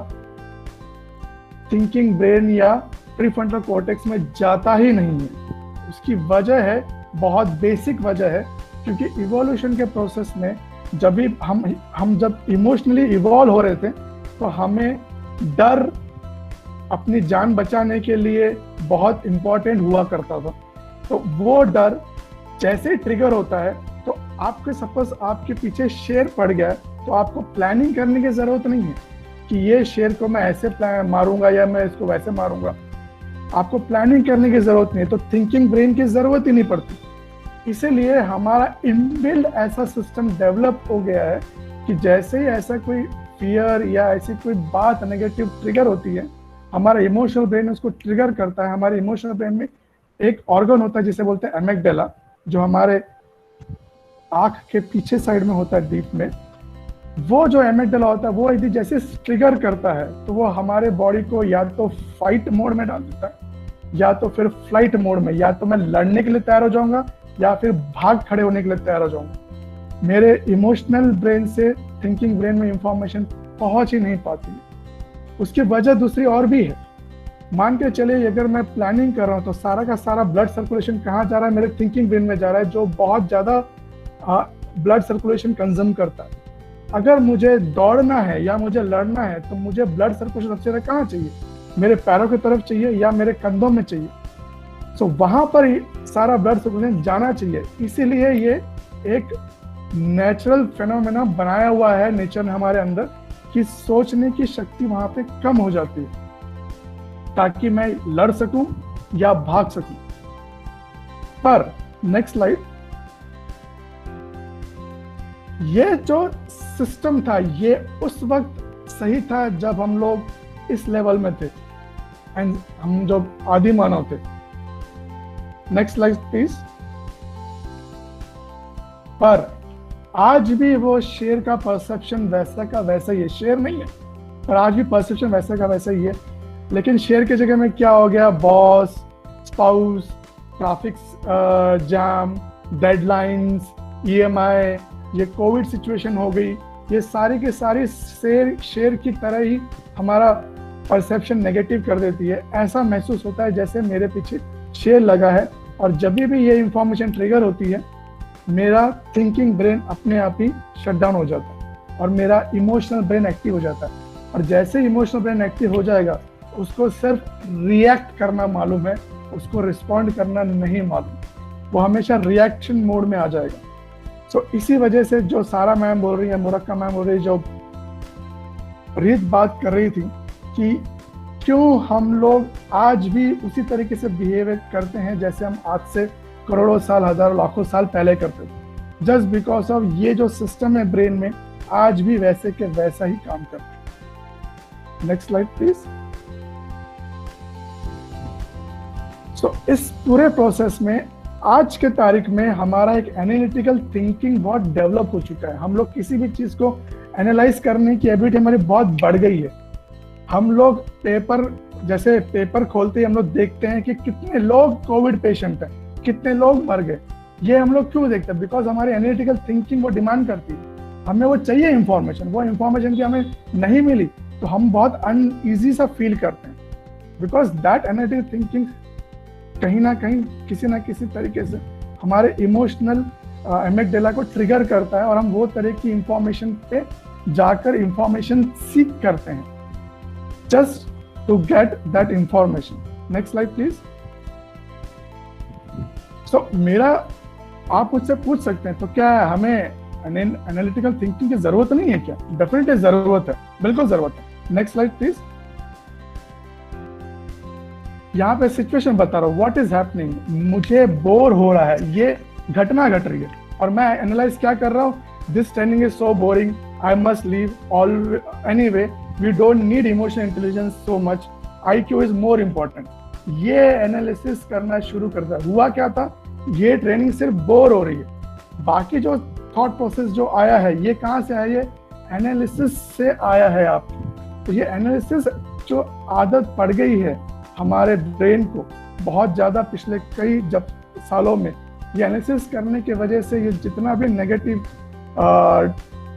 थिंकिंग ब्रेन या प्रीफ्रंटल कॉर्टेक्स में जाता ही नहीं है। उसकी वजह है, बहुत बेसिक वजह है, क्योंकि इवोल्यूशन के प्रोसेस में जब भी हम जब इमोशनली इवॉल्व हो रहे थे तो हमें डर अपनी जान बचाने के लिए बहुत इंपॉर्टेंट हुआ करता था। तो वो डर जैसे ही ट्रिगर होता है तो आपके सपोज आपके पीछे शेर पड़ गया तो आपको प्लानिंग करने की जरूरत नहीं है कि ये शेर को मैं ऐसे मारूंगा या मैं इसको वैसे मारूंगा। आपको प्लानिंग करने की जरूरत नहीं है, तो थिंकिंग ब्रेन की जरूरत ही नहीं पड़ती। इसीलिए हमारा इनबिल्ड ऐसा सिस्टम डेवलप हो गया है कि जैसे ही ऐसा कोई फियर या ऐसी कोई बात नेगेटिव ट्रिगर होती है, हमारा इमोशनल ब्रेन उसको ट्रिगर करता है। हमारे इमोशनल ब्रेन में एक ऑर्गन होता है जिसे बोलते हैं एमिगडाला, जो हमारे आंख के पीछे साइड में होता है डीप में। वो जो एमिगडाला होता है वो यदि जैसे ट्रिगर करता है तो वो हमारे बॉडी को या तो फाइट मोड में डाल देता है या तो फिर फ्लाइट मोड में, या तो मैं लड़ने के लिए तैयार हो जाऊंगा या फिर भाग खड़े होने के लिए तैयार हो जाऊंगा। मेरे इमोशनल ब्रेन से थिंकिंग ब्रेन में इंफॉर्मेशन पहुंच ही नहीं पाती है। उसकी वजह दूसरी और भी है। मान के चलिए अगर मैं प्लानिंग कर रहा हूँ तो सारा का सारा ब्लड सर्कुलेशन कहाँ जा रहा है, मेरे थिंकिंग ब्रेन में जा रहा है, जो बहुत ज्यादा ब्लड सर्कुलेशन कंज्यूम करता है। अगर मुझे दौड़ना है या मुझे लड़ना है तो मुझे ब्लड सर्कुलेशन सबसे ज्यादा कहाँ चाहिए, मेरे पैरों की तरफ चाहिए या मेरे कंधों में चाहिए। सो वहां पर ही सारा ब्लड सर्कुलेशन जाना चाहिए। इसीलिए ये एक नेचुरल फेनोमेना बनाया हुआ है नेचर ने हमारे अंदर कि सोचने की शक्ति वहां पे कम हो जाती है ताकि मैं लड़ सकूं या भाग सकूं। पर नेक्स्ट स्लाइड, ये जो सिस्टम था ये उस वक्त सही था जब हम लोग इस लेवल में थे एंड हम जो आदि मानव थे। Next slide please. पर आज भी वो शेर का परसेप्शन वैसा का वैसा ही है, शेर नहीं है पर आज भी परसेप्शन वैसा का वैसा ही है। लेकिन शेर की जगह में क्या हो गया, boss, spouse, traffic jam, deadlines, EMI, ये कोविड सिचुएशन हो गई, ये सारी के सारी शेर की तरह ही हमारा परसेप्शन नेगेटिव कर देती है। ऐसा महसूस होता है जैसे मेरे पीछे शेर लगा है और जब भी ये इंफॉर्मेशन ट्रिगर होती है मेरा थिंकिंग ब्रेन अपने आप ही शट डाउन हो जाता है और मेरा इमोशनल ब्रेन एक्टिव हो जाता है। और जैसे इमोशनल ब्रेन एक्टिव हो जाएगा उसको सिर्फ रिएक्ट करना मालूम है, उसको रिस्पॉन्ड करना नहीं मालूम, वो हमेशा रिएक्शन मोड में आ जाएगा। सो इसी वजह से जो सारा मैम बोल रही है, मुरक्का मैम बोल रही है, जो रीत बात कर रही थी कि क्यों हम लोग आज भी उसी तरीके से बिहेव करते हैं जैसे हम आज से करोड़ों साल, हजारों, लाखों साल पहले करते थे, जस्ट बिकॉज ऑफ ये जो सिस्टम है ब्रेन में आज भी वैसे के वैसा ही काम करता है। Next slide please. सो इस पूरे प्रोसेस में आज के तारीख में हमारा एक एनालिटिकल थिंकिंग बहुत डेवलप हो चुका है। हम लोग किसी भी चीज को एनालाइज करने की एबिलिटी हमारी बहुत बढ़ गई है। हम लोग पेपर खोलते ही हम लोग देखते हैं कि कितने लोग कोविड पेशेंट हैं, कितने लोग मर गए। ये हम लोग क्यों देखते हैं? बिकॉज हमारी एनालिटिकल थिंकिंग वो डिमांड करती है, हमें वो चाहिए इंफॉर्मेशन, वो इंफॉर्मेशन की हमें नहीं मिली तो हम बहुत अनईजी सा फील करते हैं। बिकॉज दैट एनालिटिकल थिंकिंग कहीं ना कहीं किसी ना किसी तरीके से हमारे इमोशनल एमिगडाला को ट्रिगर करता है और हम वो तरह की इंफॉर्मेशन पे जाकर इंफॉर्मेशन सीख करते हैं just to get that information. Next slide please. So मेरा आप मुझसे पूछ सकते हैं तो क्या हमें एनालिटिकल थिंकिंग की जरूरत नहीं है क्या? डेफिनेटली जरूरत है, बिल्कुल जरूरत है। Next slide please. यहाँ पे सिचुएशन बता रहा हूँ, व्हाट इज हैपनिंग, मुझे बोर हो रहा है, ये घटना घट रही है और मैं एनालाइज क्या कर रहा हूँ, this training is so boring, I must leave all anyway, we don't need emotional intelligence so much, IQ is more important. ये एनालिसिस करना शुरू करता है। हुआ क्या था, ये ट्रेनिंग सिर्फ बोर हो रही है, बाकी जो थॉट प्रोसेस जो आया है ये कहाँ से आया, ये एनालिसिस से आया है आपको। तो ये एनालिसिस जो आदत पड़ गई है हमारे ब्रेन को बहुत ज्यादा पिछले कई सालों में, ये एनालिसिस करने की वजह से ये जितना भी नेगेटिव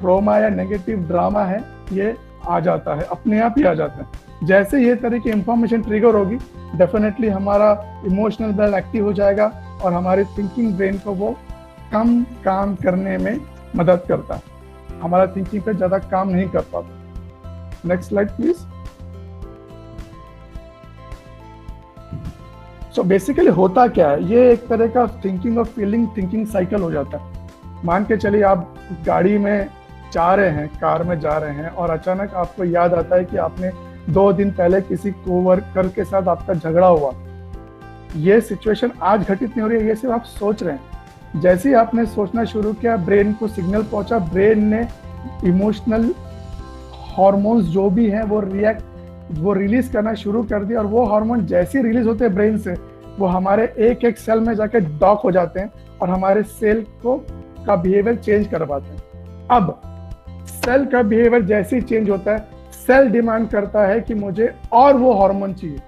ट्रॉमा या नेगेटिव ड्रामा है ये आ जाता है, अपने आप ही आ जाता है। जैसे ये तरह की इंफॉर्मेशन ट्रिगर होगी डेफिनेटली हमारा इमोशनल ब्रेन एक्टिव हो जाएगा और हमारे थिंकिंग ब्रेन को वो कम काम करने में मदद करता है, हमारा थिंकिंग पे ज्यादा काम नहीं कर पाता। Next slide please. So basically होता क्या है, ये एक तरह का थिंकिंग और फीलिंग थिंकिंग साइकिल हो जाता है। मान के चलिए आप गाड़ी में जा रहे हैं, कार में जा रहे हैं और अचानक आपको याद आता है कि आपने 2 दिन पहले किसी कोवर्कर के साथ आपका झगड़ा हुआ। ये सिचुएशन आज घटित नहीं हो रही है, ये सिर्फ आप सोच रहे हैं। जैसे ही आपने सोचना शुरू किया ब्रेन को सिग्नल पहुंचा, ब्रेन ने इमोशनल हार्मोन्स जो भी हैं वो रिलीज करना शुरू कर दिया और वो हार्मोन जैसे ही रिलीज होते हैं ब्रेन से वो हमारे एक सेल में जाके डॉक हो जाते हैं और हमारे सेल का बिहेवियर चेंज करवाते हैं। अब सेल का बिहेवियर जैसे ही चेंज होता है सेल डिमांड करता है कि मुझे और वो हार्मोन चाहिए,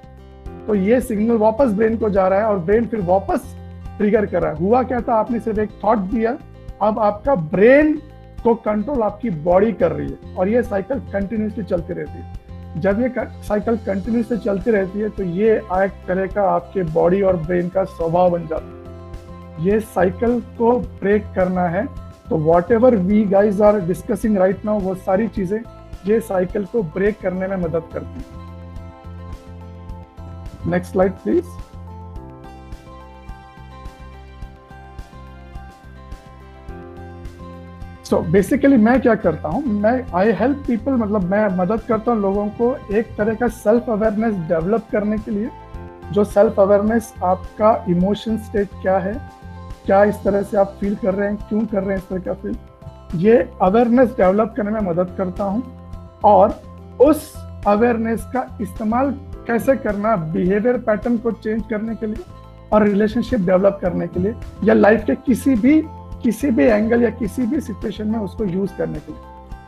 तो ये सिग्नल वापस ब्रेन को जा रहा है और ब्रेन फिर वापस ट्रिगर कर रहा है। हुआ क्या था, आपने सिर्फ एक थॉट दिया, अब आपका ब्रेन को कंट्रोल आपकी बॉडी कर रही है और ये साइकिल कंटिन्यूसली चलती रहती है। जब ये साइकिल कंटिन्यूसली चलती रहती है तो ये एक तरह का आपके बॉडी और ब्रेन का स्वभाव बन जाता है। ये साइकिल को ब्रेक करना है तो whatever we guys are discussing right now, वो सारी चीजें ये साइकिल को ब्रेक करने में मदद करती है। Next slide please. So basically मैं क्या करता हूँ, मैं आई हेल्प पीपल, मतलब मैं मदद करता हूँ लोगों को एक तरह का सेल्फ अवेयरनेस डेवलप करने के लिए। जो सेल्फ अवेयरनेस, आपका इमोशन स्टेट क्या है, क्या इस तरह से आप फील कर रहे हैं, क्यों कर रहे हैं इस तरह का फील, ये अवेयरनेस डेवलप करने में मदद करता हूँ। और उस अवेयरनेस का इस्तेमाल कैसे करना बिहेवियर पैटर्न को चेंज करने के लिए और रिलेशनशिप डेवलप करने के लिए, या लाइफ के किसी भी एंगल या किसी भी सिचुएशन में उसको यूज करने के लिए।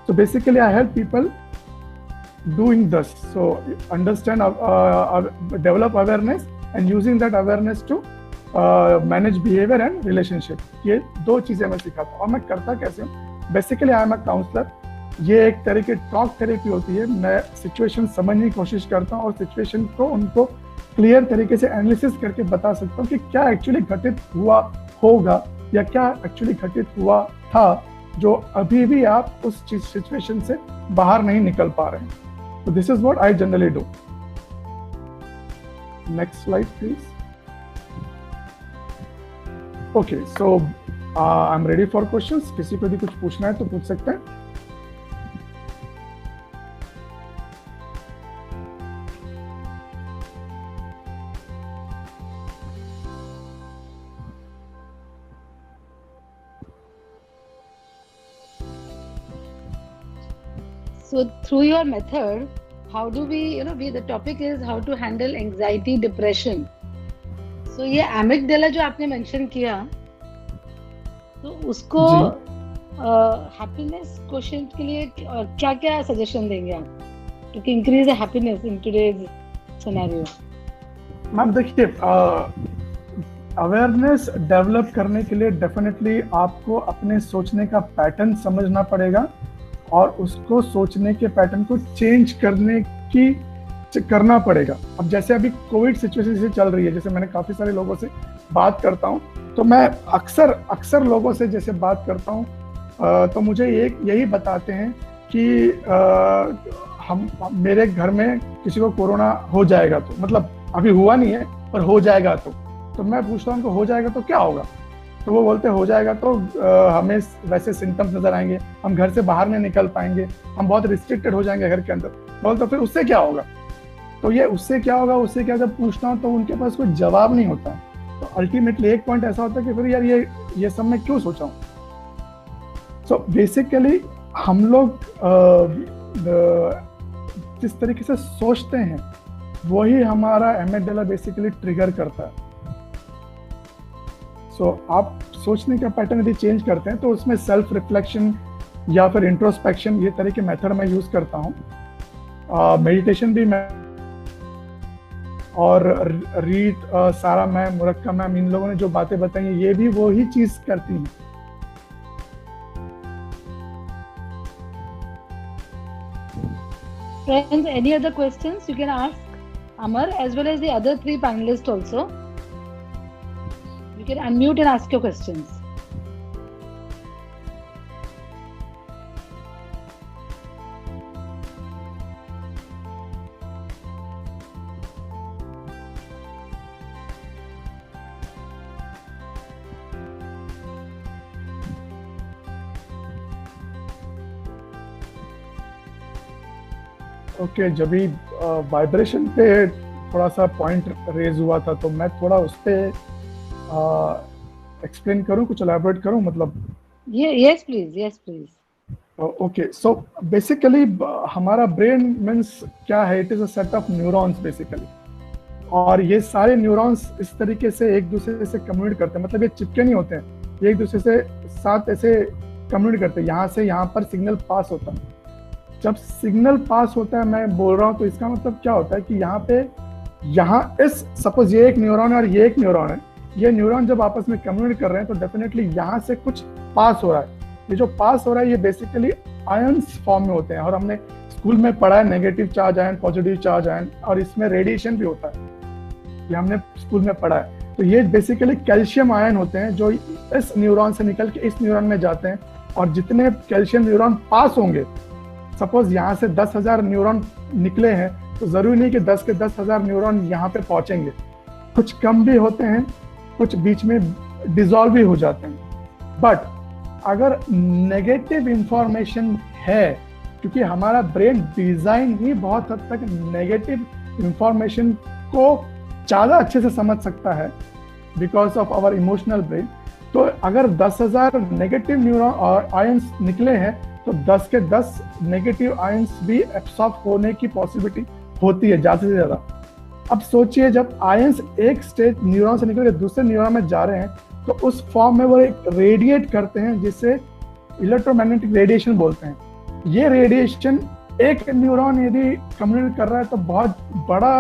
So basically I help people doing this, so understand, develop awareness and using that awareness to manage behavior and relationship। ये दो चीजें मैं सिखाता हूँ। और मैं करता कैसे हूँ, basically I am a counsellor. ये एक तरह की टॉक थेरेपी होती है। मैं सिचुएशन समझने की कोशिश करता हूँ और सिचुएशन को उनको क्लियर तरीके से एनालिसिस करके बता सकता हूँ कि क्या एक्चुअली घटित हुआ होगा या क्या एक्चुअली घटित हुआ था, जो अभी भी आप उस सिचुएशन से बाहर नहीं निकल पा रहे हैं। So this is what I generally do. Next slide, please. Okay, so I'm ready for questions. किसी को भी कुछ पूछना है तो पूछ सकते हैं। So through your method, how do we, the topic is how to handle anxiety, depression. So ये amygdala जो आपने mention किया, तो उसको happiness quotient के लिए क्या-क्या suggestion देंगे आप to increase the happiness in today's scenario? Ma'am देखिए, अवेयरनेस डेवलप करने के लिए डेफिनेटली आपको अपने सोचने का पैटर्न समझना पड़ेगा और उसको सोचने के पैटर्न को चेंज करना पड़ेगा। अब जैसे अभी कोविड सिचुएशन से चल रही है, जैसे मैंने काफी सारे लोगों से बात करता हूँ, तो मैं अक्सर लोगों से जैसे बात करता हूँ तो मुझे यही बताते हैं कि मेरे घर में किसी को कोरोना हो जाएगा, तो मतलब अभी हुआ नहीं है पर हो जाएगा तो मैं पूछता हूँ उनको हो जाएगा तो क्या होगा, तो वो बोलते हो जाएगा तो हमें वैसे सिम्टम्स नजर आएंगे, हम घर से बाहर नहीं निकल पाएंगे, हम बहुत रिस्ट्रिक्टेड हो जाएंगे घर के अंदर। बोलते फिर उससे क्या होगा, तो ये उससे क्या होगा, उससे क्या, जब पूछता हूँ तो उनके पास कोई जवाब नहीं होता। तो अल्टीमेटली एक पॉइंट ऐसा होता है कि फिर यार ये सब मैं क्यों सोचा हूँ। सो बेसिकली हम लोग जिस तरीके से सोचते हैं वही हमारा एमिगडाला बेसिकली ट्रिगर करता है। तो आप सोचने का पैटर्न यदि चेंज करते हैं तो उसमें सेल्फ रिफ्लेक्शन या फिर इंट्रोस्पेक्शन, ये तरह के मेथड मैं यूज करता हूँ। मेडिटेशन भी मैं, और रीत, सारा मैम, मुरक्का मैम, इन लोगों ने जो बातें बताई हैं ये भी वो ही चीज करती हैं। Friends, any other questions you can ask Amar as well as the other three panelists also. You can unmute and ask your questions. Okay, जब भी वाइब्रेशन पे थोड़ा सा पॉइंट रेज हुआ था तो मैं थोड़ा उस पर एक्सप्लेन करूं, कुछ एलैबोरेट करूं, मतलब yes please. Okay, so basically हमारा ब्रेन मीन्स क्या है, it is a set of neurons basically, और ये सारे न्यूरॉन्स इस तरीके से एक दूसरे से कम्युनिकेट करते हैं, मतलब ये चिपके नहीं होते हैं, ये एक दूसरे से साथ ऐसे कम्युनिकेट करते हैं, यहाँ से यहाँ पर सिग्नल पास होता है। जब सिग्नल पास होता है, मैं बोल रहा हूँ, तो इसका मतलब क्या होता है कि यहाँ इस सपोज ये एक न्यूरॉन है और ये एक न्यूरॉन है, ये न्यूरॉन जब आपस में कम्युनिकेट कर रहे हैं तो डेफिनेटली यहाँ से कुछ पास हो रहा है। ये जो पास हो रहा है ये बेसिकली आयन्स फॉर्म में होते हैं, और हमने स्कूल में पढ़ा है negative charge ion, positive charge ion, और इसमें रेडिएशन भी होता है, ये हमने स्कूल में पढ़ा है। तो ये बेसिकली कैल्शियम आयन होते हैं जो इस न्यूरॉन से निकल के इस न्यूरॉन में जाते हैं, और जितने कैल्शियम न्यूरॉन पास होंगे, सपोज यहाँ से 10,000 न्यूरॉन निकले हैं, तो जरूरी नहीं कि 10 के 10,000 न्यूरॉन यहाँ पे पहुंचेंगे, कुछ कम भी होते हैं, कुछ बीच में डिसॉल्व भी हो जाते हैं, बट अगर नेगेटिव इंफॉर्मेशन है, क्योंकि हमारा ब्रेन डिजाइन ही बहुत हद तक नेगेटिव इंफॉर्मेशन को ज़्यादा अच्छे से समझ सकता है because of our emotional brain. तो अगर 10,000 नेगेटिव न्यूरॉन और आयंस निकले हैं तो 10 के 10 नेगेटिव आयंस भी एब्सॉर्ब होने की पॉसिबिलिटी होती है ज़्यादा से ज़्यादा। अब सोचिए जब आयंस एक स्टेज न्यूरॉन से निकल के दूसरे न्यूरॉन में जा रहे हैं तो उस फॉर्म में वो एक रेडिएट करते हैं जिसे इलेक्ट्रोमैग्नेटिक रेडिएशन बोलते हैं। ये रेडिएशन एक न्यूरॉन यदि कम्युनिकेट कर रहा है तो बहुत बड़ा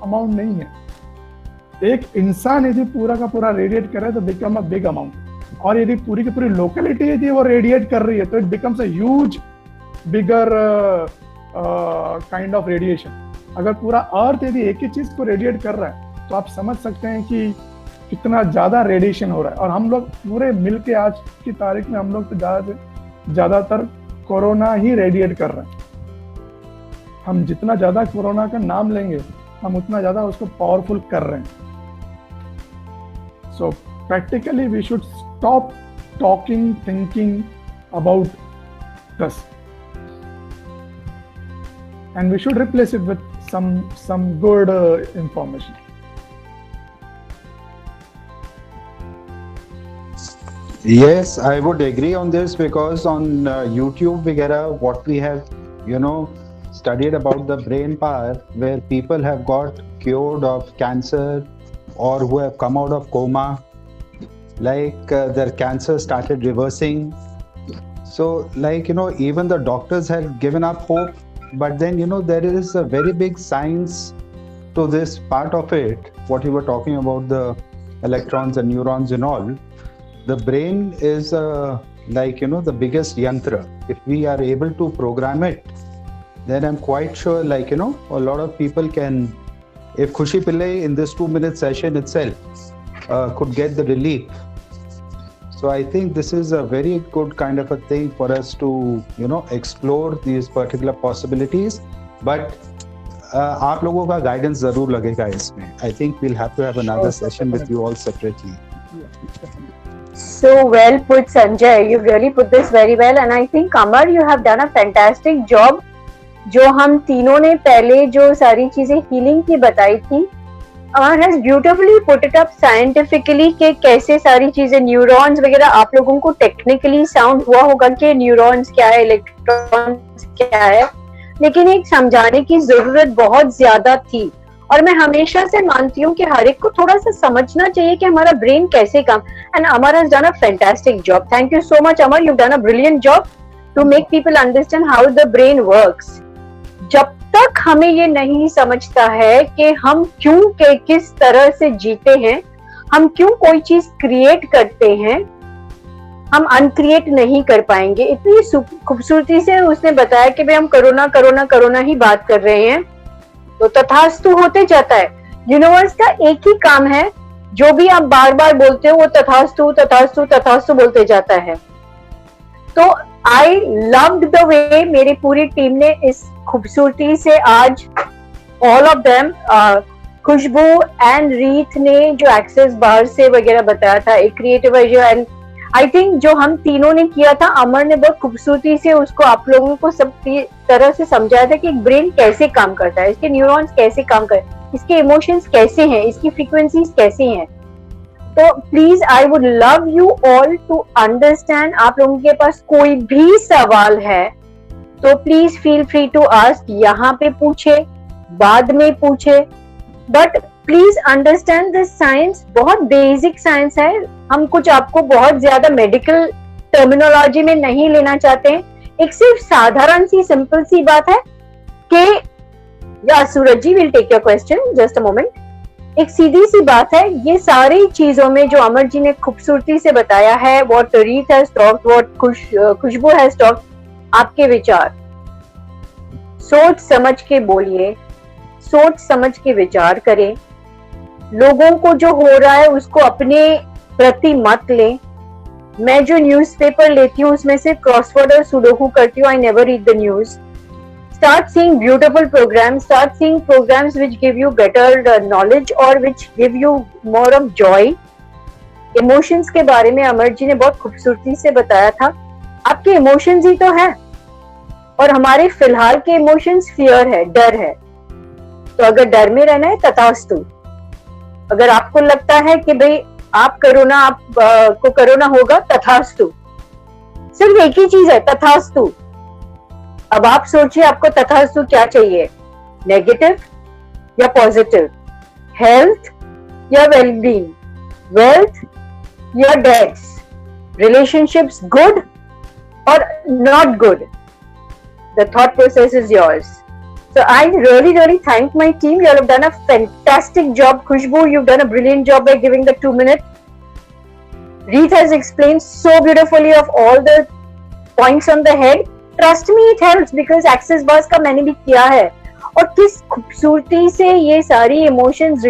अमाउंट नहीं है। एक इंसान यदि पूरा का पूरा रेडिएट कर रहा है तो बिकम अ बिग अमाउंट, और यदि पूरी की पूरी लोकेलिटी यदि वो रेडिएट कर रही है तो it becomes a huge bigger kind of radiation. अगर पूरा अर्थ यदि एक ही चीज को रेडिएट कर रहा है तो आप समझ सकते हैं कि कितना ज्यादा रेडिएशन हो रहा है। और हम लोग पूरे मिलके आज की तारीख में हम लोग तो ज्यादातर कोरोना ही रेडिएट कर रहे हैं। हम जितना ज्यादा कोरोना का नाम लेंगे हम उतना ज्यादा उसको पावरफुल कर रहे हैं। So practically we should stop talking, thinking about this and we should replace it with some good information. Yes, I would agree on this because on YouTube वगैरह what we have studied about the brain power where people have got cured of cancer or who have come out of coma, like their cancer started reversing. So like even the doctors had given up hope. But then there is a very big science to this part of it, what you were talking about, the electrons and neurons and all. The brain is like the biggest yantra. If we are able to program it, then I'm quite sure like a lot of people can, if Khushi Pillai in this 2-minute session itself could get the relief. So I think this is a very good kind of a thing for us to explore these particular possibilities. But आप लोगों का guidance जरूर लगेगा इसमें. I think we'll have to have another session with you all separately. So well put, Sanjay. You really put this very well, and I think Amar, you have done a fantastic job. जो हम तीनों ने पहले जो सारी चीजें healing की बताई थी, Amar has beautifully put it up scientifically कि कैसे सारी चीजें न्यूरॉन्स वगैरह आप लोगों को टेक्निकली साउंड हुआ होगा कि न्यूरॉन्स क्या है, इलेक्ट्रॉन्स क्या है, लेकिन एक समझाने की जरूरत बहुत ज्यादा थी। और मैं हमेशा से मानती हूँ कि हर एक को थोड़ा सा समझना चाहिए कि हमारा ब्रेन कैसे काम, and Amar has done a fantastic job. Thank you so much, Amar. You've done a brilliant job to make people understand how the brain works. जब तक हमें ये नहीं समझता है कि हम क्यों के किस तरह से जीते हैं, हम क्यों कोई चीज क्रिएट करते हैं, हम अनक्रिएट नहीं कर पाएंगे। इतनी खूबसूरती से उसने बताया कि भाई हम कोरोना कोरोना कोरोना ही बात कर रहे हैं तो तथास्तु होते जाता है। यूनिवर्स का एक ही काम है, जो भी आप बार बार बोलते हो वो तथास्तु तथास्तु तथास्तु बोलते जाता है। तो आई लव्ड द वे मेरी पूरी टीम ने इस खूबसूरती से आज all of them, Khushboo and Reet ने जो एक्सेस बार से वगैरह बताया था, एक क्रिएटिव एंड आई थिंक जो हम तीनों ने किया था, अमर ने बहुत खूबसूरती से उसको आप लोगों को सब तरह से समझाया था कि ब्रेन कैसे काम करता है, इसके न्यूरॉन्स कैसे काम करते हैं, इसके इमोशंस कैसे हैं, इसकी फ्रीक्वेंसीज कैसे हैं। तो please I would love you all to understand. आप लोगों के पास कोई भी सवाल है तो please feel free to ask, यहाँ पे पूछे, बाद में पूछे, but please understand this science बहुत बेसिक साइंस है। हम कुछ आपको बहुत ज्यादा मेडिकल टर्मिनोलॉजी में नहीं लेना चाहते हैं। एक सिर्फ साधारण सी सिंपल सी बात है कि या Suraj ji will take your question just a moment. एक सीधी सी बात है, ये सारी चीजों में जो अमर जी ने खूबसूरती से बताया है, what Reet has talked, what Khushboo has talked, आपके विचार सोच समझ के बोलिए, सोच समझ के विचार करें। लोगों को जो हो रहा है उसको अपने प्रति मत लें। मैं जो न्यूज़पेपर लेती हूँ उसमें से क्रॉसवर्ड और सुडोकू करती हूँ। I never read the news. Start seeing beautiful programs, start seeing programs which give you better knowledge or which give you more of joy emotions के बारे में अमर जी ने बहुत खूबसूरती से बताया था। आपके इमोशंस ही तो है, और हमारे फिलहाल के इमोशंस फियर है, डर है। तो अगर डर में रहना है तथास्तु। अगर आपको लगता है कि भाई आपको कोरोना होगा, तथास्तु। सिर्फ एक ही चीज है, तथास्तु। अब आप सोचिए आपको तथास्तु क्या चाहिए, नेगेटिव या पॉजिटिव, हेल्थ या वेलबींग, वेल्थ या डेट्स, रिलेशनशिप्स गुड और not good. The thought process is yours. So I really thank my team. You all have done a fantastic job. Khushbu, you've done a brilliant job by giving the 2 minutes. Reet has explained so beautifully of all the points on the head. Trust me, it helps because Access Bars का मैंने भी किया है, और किस खूबसूरती से ये सारी emotions